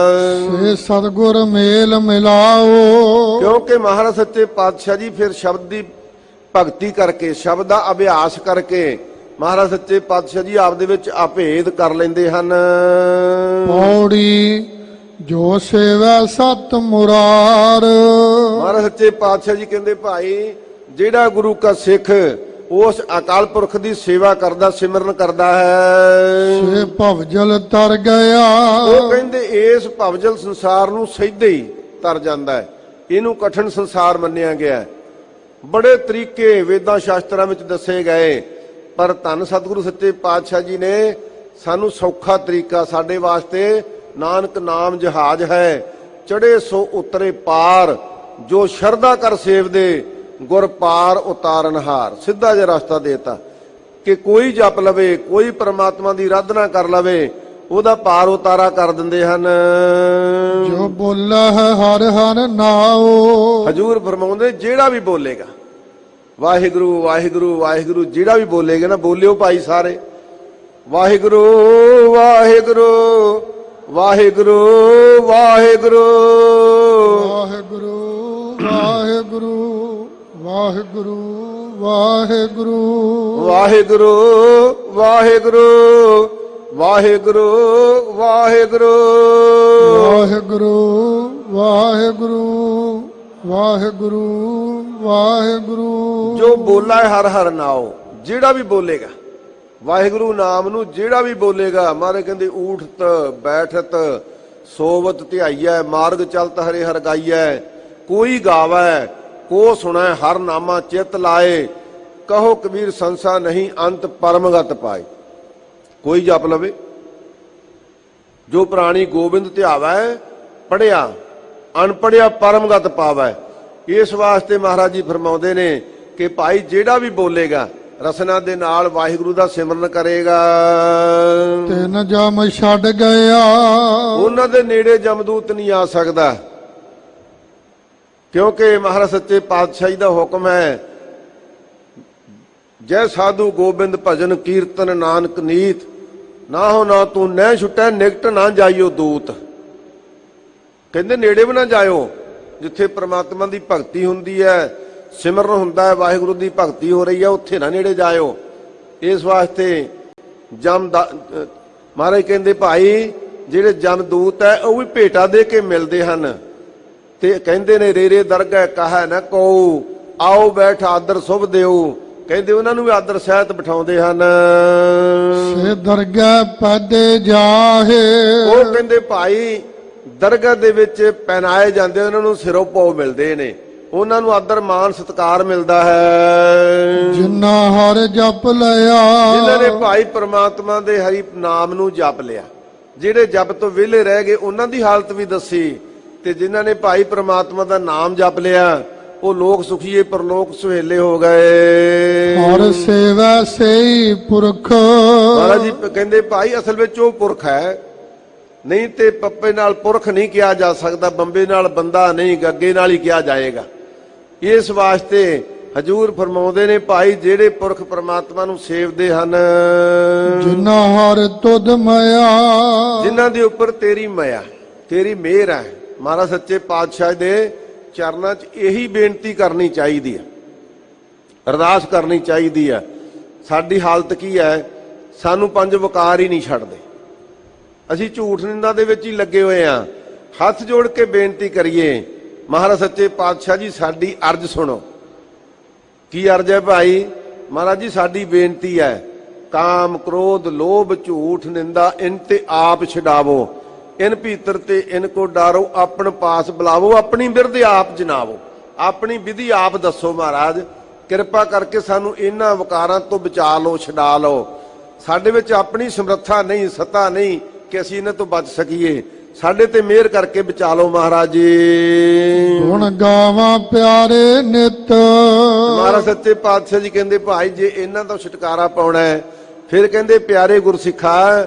ਸੇ ਸਤਿਗੁਰ ਮੇਲ ਮਿਲਾਓ। ਕਿਉਂਕਿ ਮਹਾਰਾਜ ਸੱਚੇ ਪਾਤਸ਼ਾਹ ਜੀ ਫਿਰ ਸ਼ਬਦ ਦੀ ਭਗਤੀ ਕਰਕੇ, ਸ਼ਬਦ ਦਾ ਅਭਿਆਸ ਕਰਕੇ ਮਹਾਰਾਜ ਸੱਚੇ ਪਾਤਸ਼ਾਹ ਜੀ ਆਪ ਦੇ ਵਿੱਚ ਅਭੇਦ ਕਰ ਲੈਂਦੇ ਹਨ। ਪੌੜੀ ਜੋ ਸੇਵੈ ਸਤ ਮੁਰਾਰ। ਮਹਾਰਾਜ ਸੱਚੇ ਪਾਤਸ਼ਾਹ ਜੀ ਕਹਿੰਦੇ ਭਾਈ ਜਿਹੜਾ ਗੁਰੂ ਕਾ ਸਿੱਖ ਉਸ ਅਕਾਲ ਪੁਰਖ ਦੀ ਸੇਵਾ ਕਰਦਾ, ਸਿਮਰਨ ਕਰਦਾ ਹੈ, ਸੇ ਭਵਜਲ ਤਰ ਗਿਆ। ਉਹ ਕਹਿੰਦੇ ਇਸ ਭਵਜਲ ਸੰਸਾਰ ਨੂੰ ਸਿੱਧੇ ਹੀ ਤਰ ਜਾਂਦਾ ਹੈ। ਇਹਨੂੰ ਕਠਿਨ ਸੰਸਾਰ ਮੰਨਿਆ ਗਿਆ। ਬੜੇ ਤਰੀਕੇ ਵੇਦਾਂ ਸ਼ਾਸਤਰਾਂ ਵਿੱਚ ਦੱਸੇ ਗਏ, ਪਰ ਧੰਨ ਸਤਿਗੁਰੂ ਸੱਚੇ ਪਾਤਸ਼ਾਹ ਜੀ ਨੇ ਸਾਨੂੰ ਸੌਖਾ ਤਰੀਕਾ ਸਾਡੇ ਵਾਸਤੇ ਨਾਨਕ ਨਾਮ ਜਹਾਜ਼ ਹੈ, ਚੜੇ ਸੋ ਉਤਰੇ ਪਾਰ, ਜੋ ਸ਼ਰਧਾ ਕਰ ਸੇਵਦੇ ਗੁਰ ਪਾਰ ਉਤਾਰਨਹਾਰ। ਸਿੱਧਾ ਜਿਹਾ ਰਸਤਾ ਦੇਤਾ ਕਿ ਕੋਈ ਜਪ ਲਵੇ, ਕੋਈ ਪ੍ਰਮਾਤਮਾ ਦੀ ਆਰਾਧਨਾ ਕਰ ਲਵੇ, ਉਹਦਾ ਪਾਰ ਉਤਾਰਾ ਕਰ ਦਿੰਦੇ ਹਨ। ਜੋ ਬੋਲਾ ਹੈ ਹਰ ਹਰ ਨਾਉ। ਹਜੂਰ ਫਰਮਾਉਂਦੇ ਜਿਹੜਾ ਵੀ ਬੋਲੇਗਾ ਵਾਹਿਗੁਰੂ ਵਾਹਿਗੁਰੂ ਵਾਹਿਗੁਰੂ, ਜਿਹੜਾ ਵੀ ਬੋਲੇਗਾ ਨਾ, ਬੋਲਿਓ ਭਾਈ ਸਾਰੇ ਵਾਹਿਗੁਰੂ ਵਾਹਿਗੁਰੂ ਵਾਹਿਗੁਰੂ ਵਾਹਿਗੁਰੂ ਵਾਹਿਗੁਰੂ ਵਾਹਿਗੁਰੂ ਵਾਹਿਗੁਰੂ ਵਾਹਿਗੁਰੂ ਵਾਹਿਗੁਰੂ ਵਾਹਿਗੁਰੂ ਵਾਹਿਗੁਰੂ ਵਾਹਿਗੁਰੂ ਵਾਹਿਗੁਰੂ ਵਾਹਿਗੁਰੂ ਵਾਹਿਗੁਰੂ ਵਾਹਿਗੁਰੂ। ਜੋ ਬੋਲਾ ਹੈ ਹਰ ਹਰ ਨਾਉ, ਜਿਹੜਾ ਵੀ ਬੋਲੇਗਾ ਵਾਹਿਗੁਰੂ ਨਾਮ ਨੂੰ, ਜਿਹੜਾ ਵੀ ਬੋਲੇਗਾ। ਮਾਰੇ ਕਹਿੰਦੇ ਊਠਤ ਬੈਠਤ ਸੋਵਤ ਧਿਆਈਐ, ਮਾਰਗ ਚਲਤ ਹਰੇ ਹਰ ਗਾਈਐ, ਕੋਈ ਗਾਵੈ ਕੋ ਸੁਣੈ ਹਰ ਨਾਮਾ ਚਿਤ ਲਾਏ, ਕਹੋ ਕਬੀਰ ਸੰਸਾ ਨਹੀਂ ਅੰਤ ਪਰਮਗਤ ਪਾਏ। ਕੋਈ ਜਪ ਲਵੇ, ਜੋ ਪ੍ਰਾਣੀ ਗੋਬਿੰਦ ਧਿਆਵੈ, ਪੜਿਆ ਅਨਪੜਿਆ ਪਰਮਗਤ ਪਾਵੈ। ਇਸ ਵਾਸਤੇ ਮਹਾਰਾਜ ਜੀ ਫਰਮਾਉਂਦੇ ਨੇ ਕਿ ਭਾਈ ਜਿਹੜਾ ਵੀ ਬੋਲੇਗਾ ਰਸਨਾ ਦੇ ਨਾਲ ਵਾਹਿਗੁਰੂ ਦਾ ਸਿਮਰਨ ਕਰੇਗਾ, ਤਿੰਨ ਜਮ ਛੱਡ ਗਿਆ। ਉਹਨਾਂ ਦੇ ਨੇੜੇ ਜਮਦੂਤ ਨਹੀਂ ਆ ਸਕਦਾ, ਕਿਉਂਕਿ ਮਹਾਰਾਜ ਸੱਚੇ ਪਾਤਸ਼ਾਹ ਜੀ ਦਾ ਹੁਕਮ ਹੈ, ਜੈ ਸਾਧੂ ਗੋਬਿੰਦ ਭਜਨ ਕੀਰਤਨ ਨਾਨਕ ਨੀਤ, ਨਾ ਹੋ ਨਾ ਤੂੰ ਨਹਿ ਛੁਟੈ ਨਿਕਟ ਨਾ ਜਾਈਓ ਦੂਤ। ਕਹਿੰਦੇ ਨੇੜੇ ਵੀ ਨਾ ਜਾਇਓ, ਜਿੱਥੇ ਪ੍ਰਮਾਤਮਾ ਦੀ ਭਗਤੀ ਹੁੰਦੀ ਹੈ, ਸਿਮਰਨ ਹੁੰਦਾ ਹੈ, ਵਾਹਿਗੁਰੂ ਦੀ ਭਗਤੀ ਹੋ ਰਹੀ ਹੈ, ਉੱਥੇ ਨਾ ਨੇੜੇ ਜਾਇਓ। ਇਸ ਵਾਸਤੇ ਮਹਾਰਾਜ ਕਹਿੰਦੇ ਭਾਈ ਜਿਹੜੇ ਜਮਦੂਤ ਹੈ ਉਹ ਵੀ ਭੇਟਾ ਦੇ ਕੇ ਮਿਲਦੇ ਹਨ, ਤੇ ਕਹਿੰਦੇ ਨੇ ਰੇਰੇ ਦਰਗਹਿ ਕਹੈ ਨਾ ਕਉ, ਆਓ ਬੈਠ ਆਦਰ ਸੁਭ ਦਿਓ। ਕਹਿੰਦੇ ਉਹਨਾਂ ਨੂੰ ਵੀ ਆਦਰ ਸਹਿਤ ਬਿਠਾਉਂਦੇ ਹਨ। ਸੇ ਦਰਗਹਿ ਪਦੇ ਜਾਹੇ। ਉਹ ਕਹਿੰਦੇ ਭਾਈ ਦਰਗਾਹ ਦੇ ਵਿੱਚ ਪਹਿਨਾਏ ਜਾਂਦੇ, ਉਹਨਾਂ ਨੂੰ ਸਿਰੋਂ ਪਾਉ ਮਿਲਦੇ ਨੇ, ਉਹਨਾਂ ਨੂੰ ਆਦਰ ਮਾਨ ਸਤਿਕਾਰ ਮਿਲਦਾ ਹੈ। ਜਿਨ੍ਹਾਂ ਹਰ ਜਪ ਲਿਆ, ਜਿਨ੍ਹਾਂ ਨੇ ਭਾਈ ਪ੍ਰਮਾਤਮਾ ਦੇ ਹਰੀ ਨਾਮ ਨੂੰ ਜਪ ਲਿਆ। ਜਿਹੜੇ ਜਪ ਤੋਂ ਵਿਹਲੇ ਰਹਿ ਗਏ ਉਹਨਾਂ ਦੀ ਹਾਲਤ ਵੀ ਦੱਸੀ, ਤੇ ਜਿਨ੍ਹਾਂ ਨੇ ਭਾਈ ਪ੍ਰਮਾਤਮਾ ਦਾ ਨਾਮ ਜਪ ਲਿਆ ਉਹ ਲੋਕ ਸੁਖੀਏ ਪਰਲੋਕ ਸੁਹੇਲੇ ਹੋ ਗਏ। ਹਰ ਸੇਵਾ ਸਈ ਪੁਰਖ। ਮਹਾਰਾਜ ਜੀ ਕਹਿੰਦੇ ਭਾਈ ਅਸਲ ਵਿੱਚ ਉਹ ਪੁਰਖ ਹੈ, ਨਹੀਂ ਤੇ ਪੱਪੇ ਨਾਲ ਪੁਰਖ ਨਹੀਂ ਕਿਹਾ ਜਾ ਸਕਦਾ, ਬੰਬੇ ਨਾਲ ਬੰਦਾ ਨਹੀਂ, ਗੱਗੇ ਨਾਲ ਹੀ ਕਿਹਾ ਜਾਏਗਾ। ਇਸ ਵਾਸਤੇ ਹਜੂਰ ਫਰਮਾਉਂਦੇ ਨੇ ਭਾਈ ਜਿਹੜੇ ਪੁਰਖ ਪ੍ਰਮਾਤਮਾ ਨੂੰ ਸੇਵਦੇ ਹਨ, ਜਿਨ੍ਹਾਂ ਹਰ ਤੁਧ ਮਾਇਆ, ਜਿਨ੍ਹਾਂ ਦੇ ਉੱਪਰ ਤੇਰੀ ਮਾਇਆ ਤੇਰੀ ਮਿਹਰ ਹੈ। ਮਹਾਰਾਜ ਸੱਚੇ ਪਾਤਸ਼ਾਹ ਦੇ ਚਰਨਾਂ 'ਚ ਇਹੀ ਬੇਨਤੀ ਕਰਨੀ ਚਾਹੀਦੀ ਹੈ, ਅਰਦਾਸ ਕਰਨੀ ਚਾਹੀਦੀ ਹੈ। ਸਾਡੀ ਹਾਲਤ ਕੀ ਹੈ, ਸਾਨੂੰ ਪੰਜ ਵਕਾਰ ਹੀ ਨਹੀਂ ਛੱਡਦੇ, ਅਸੀਂ ਝੂਠ ਨਿੰਦਾ ਦੇ ਵਿੱਚ ਹੀ ਲੱਗੇ ਹੋਏ ਆ। ਹੱਥ ਜੋੜ ਕੇ ਬੇਨਤੀ ਕਰੀਏ ਮਹਾਰਾਜ ਸੱਚੇ ਪਾਤਸ਼ਾਹ ਜੀ ਸਾਡੀ ਅਰਜ਼ ਸੁਣੋ। ਕੀ ਅਰਜ਼ ਹੈ ਭਾਈ? ਮਹਾਰਾਜ ਜੀ ਸਾਡੀ ਬੇਨਤੀ ਹੈ, ਕਾਮ ਕ੍ਰੋਧ ਲੋਭ ਝੂਠ ਨਿੰਦਾ ਇਨ ਤੇ ਆਪ ਛਡਾਵੋ, ਇਨ ਭੀਤਰ ਤੇ ਇਨ ਕੋ ਡਾਰੋ, ਆਪਣ ਪਾਸ ਬੁਲਾਵੋ, ਆਪਣੀ ਬਿਰਧ ਆਪ ਜਨਾਵੋ। ਆਪਣੀ ਵਿਧੀ ਆਪ ਦੱਸੋ ਮਹਾਰਾਜ, ਕਿਰਪਾ ਕਰਕੇ ਸਾਨੂੰ ਇਹਨਾਂ ਵਿਕਾਰਾਂ ਤੋਂ ਬਚਾ ਲਓ, ਛਡਾ ਲਓ। ਸਾਡੇ ਵਿੱਚ ਆਪਣੀ ਸਮਰੱਥਾ ਨਹੀਂ, ਸੱਤਾ ਨਹੀਂ ਕਿ ਅਸੀਂ ਇਹਨਾਂ ਤੋਂ ਬਚ ਸਕੀਏ। ਸਾਡੇ ਤੇ ਮਿਹਰ ਕਰਕੇ ਬਚਾ ਲਓ ਮਹਾਰਾਜ ਜੀ। ਗੁਣ ਗਾਵਾਂ ਪਿਆਰੇ ਨਿਤ। ਮਹਾਰਾਜ ਸੱਚੇ ਪਾਤਸ਼ਾਹ ਜੀ ਕਹਿੰਦੇ ਭਾਈ ਜੇ ਇਹਨਾਂ ਤੋਂ ਛੁਟਕਾਰਾ ਪਾਉਣਾ ਹੈ, ਫਿਰ ਕਹਿੰਦੇ ਪਿਆਰੇ ਗੁਰਸਿੱਖਾ,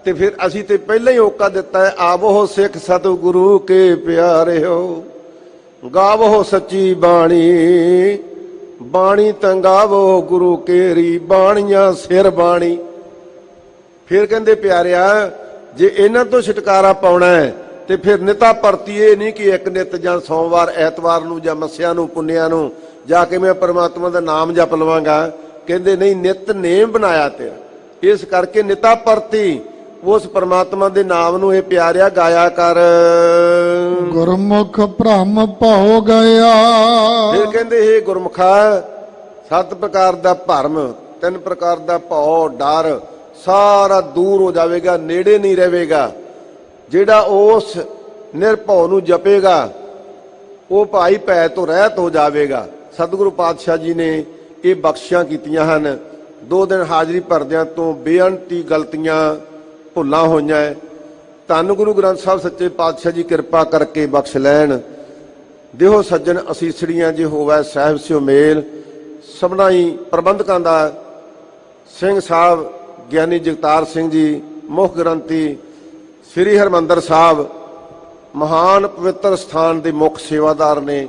ਤੇ ਫਿਰ ਅਸੀਂ ਤੇ ਪਹਿਲਾਂ ਹੀ ਹੋਕਾ ਦਿੱਤਾ ਹੈ, ਆਵੋ ਸਿੱਖ ਸਤਿਗੁਰੂ ਕੇ ਪਿਆਰਿਓ, ਗਾਵੋ ਸੱਚੀ ਬਾਣੀ, ਬਾਣੀ ਤੰਗਾਵੋ ਗੁਰੂ ਕੇਰੀ, ਬਾਣੀਆਂ ਸਿਰ ਬਾਣੀ। ਫਿਰ ਕਹਿੰਦੇ ਪਿਆਰਿਆ ਜੇ ਇਹਨਾਂ ਤੋਂ ਛੁਟਕਾਰਾ ਪਾਉਣਾ ਹੈ ਤੇ ਫਿਰ ਨਿਤਾ ਪਰਤੀ, ਇਹ ਨਹੀਂ ਕਿ ਇੱਕ ਨਿਤ ਜਾਂ ਸੋਮਵਾਰ ਐਤਵਾਰ ਨੂੰ ਜਾਂ ਮੱਸਿਆ ਨੂੰ ਪੁੰਨਿਆ ਨੂੰ ਜਾ ਕੇ ਮੈਂ ਪਰਮਾਤਮਾ ਦਾ ਨਾਮ ਜਪ ਲਵਾਂਗਾ। ਕਹਿੰਦੇ ਨਹੀਂ, ਨਿਤ ਨੇਮ ਬਣਾਇਆ ਤੇਰਾ, ਇਸ ਕਰਕੇ ਨਿਤਾ ਪਰਤੀ ਉਸ ਪਰਮਾਤਮਾ ਦੇ ਨਾਮ ਨੂੰ ਇਹ ਪਿਆਰਿਆ ਗਾਇਆ ਕਰ। ਗੁਰਮੁਖ ਭ੍ਰਮ ਭਉ ਗਿਆ। ਫਿਰ ਕਹਿੰਦੇ ਇਹ ਗੁਰਮੁਖਾ, 7 ਪ੍ਰਕਾਰ ਦਾ ਭਰਮ, 3 ਪ੍ਰਕਾਰ ਦਾ ਭਉ ਡਰ ਸਾਰਾ ਦੂਰ ਹੋ ਜਾਵੇਗਾ, ਨੇੜੇ ਨਹੀਂ ਰਹੇਗਾ। ਜਿਹੜਾ ਉਸ ਨਿਰਭਉ ਨੂੰ ਜਪੇਗਾ ਉਹ ਭਾਈ ਭੈ ਤੋਂ ਰਹਿਤ ਹੋ ਜਾਵੇਗਾ। ਸਤਿਗੁਰੂ ਪਾਤਸ਼ਾਹ ਜੀ ਨੇ ਇਹ ਬਖਸ਼ਿਸ਼ਾਂ ਕੀਤੀਆਂ ਹਨ। 2 ਦਿਨ ਹਾਜ਼ਰੀ ਭਰਦਿਆਂ ਤੋਂ ਬੇਅੰਤੀ ਗਲਤੀਆਂ ਭੁੱਲਾਂ ਹੋਈਆਂ। ਧੰਨ ਗੁਰੂ ਗ੍ਰੰਥ ਸਾਹਿਬ ਸੱਚੇ ਪਾਤਸ਼ਾਹ ਜੀ ਕਿਰਪਾ ਕਰਕੇ ਬਖਸ਼ ਲੈਣ। ਦੇਹੋ ਸੱਜਣ ਅਸੀਸੜੀਆਂ ਜੇ ਹੋਵੇ ਸਾਹਿਬ ਸਿਓ ਮੇਲ। ਸਭਨਾ ਹੀ ਪ੍ਰਬੰਧਕਾਂ ਦਾ ਸਿੰਘ ਸਾਹਿਬ ਗਿਆਨੀ ਜਗਤਾਰ ਸਿੰਘ ਜੀ ਮੁੱਖ ਗ੍ਰੰਥੀ ਸ੍ਰੀ ਹਰਿਮੰਦਰ ਸਾਹਿਬ ਮਹਾਨ ਪਵਿੱਤਰ ਸਥਾਨ ਦੇ ਮੁੱਖ ਸੇਵਾਦਾਰ ਨੇ।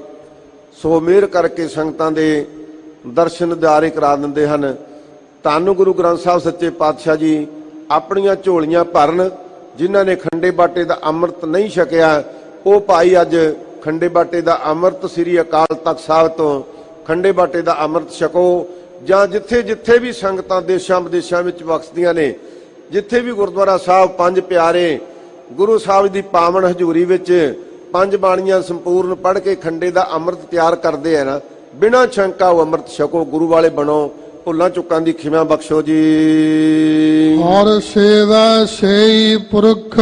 ਸੋ ਮਿਹਰ ਕਰਕੇ ਸੰਗਤਾਂ ਦੇ ਦਰਸ਼ਨ ਦਿਦਾਰੇ ਕਰਾ ਦਿੰਦੇ ਹਨ। ਧੰਨ ਗੁਰੂ ਗ੍ਰੰਥ ਸਾਹਿਬ ਸੱਚੇ ਪਾਤਸ਼ਾਹ ਜੀ ਆਪਣੀਆਂ ਝੋਲੀਆਂ ਭਰਨ। ਜਿਨ੍ਹਾਂ ਨੇ ਖੰਡੇ ਬਾਟੇ ਦਾ ਅੰਮ੍ਰਿਤ ਨਹੀਂ ਛਕਿਆ ਉਹ ਭਾਈ ਅੱਜ ਖੰਡੇ ਬਾਟੇ ਦਾ ਅੰਮ੍ਰਿਤ ਸ੍ਰੀ ਅਕਾਲ ਤਖਤ ਸਾਹਿਬ ਤੋਂ ਖੰਡੇ ਬਾਟੇ ਦਾ ਅੰਮ੍ਰਿਤ ਛਕੋ। ਜਾਂ ਜਿੱਥੇ ਜਿੱਥੇ ਵੀ ਸੰਗਤਾਂ ਦੇਸ਼ਾਂ ਵਿਦੇਸ਼ਾਂ ਵਿੱਚ ਵਸਦੀਆਂ ਨੇ, ਜਿੱਥੇ ਵੀ ਗੁਰਦੁਆਰਾ ਸਾਹਿਬ 5 ਪਿਆਰੇ ਗੁਰੂ ਸਾਹਿਬ ਦੀ ਪਾਵਨ ਹਜ਼ੂਰੀ ਵਿੱਚ 5 ਬਾਣੀਆਂ ਸੰਪੂਰਨ ਪੜ੍ਹ ਕੇ ਖੰਡੇ ਦਾ ਅੰਮ੍ਰਿਤ ਤਿਆਰ ਕਰਦੇ ਆ ਨਾ, ਬਿਨਾਂ ਸ਼ੰਕਾ ਉਹ ਅੰਮ੍ਰਿਤ ਛਕੋ, ਗੁਰੂ ਵਾਲੇ ਬਣੋ। ਭੁੱਲਾਂ ਚੁੱਕਾਂ ਦੀ ਖਿਮਾ ਬਖਸ਼ੋ ਜੀ। ਹਰ ਸੇਵੈ ਸੇਈ ਪੁਰਖ,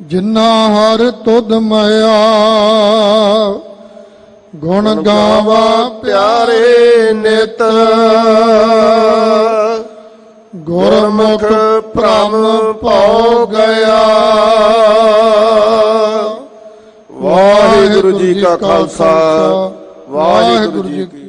ਜਿਨਾ ਹਰ ਤੁਧ ਮਾਇਆ। ਗੁਣ ਗਾਵਾ ਪਿਆਰੇ ਨਿਤ, ਗੁਰਮੁਖ ਭ੍ਰਮ ਭਉ ਗਿਆ। ਵਾਹਿਗੁਰੂ ਜੀ ਕਾ ਖਾਲਸਾ, ਵਾਹਿਗੁਰੂ ਜੀ ਕੀ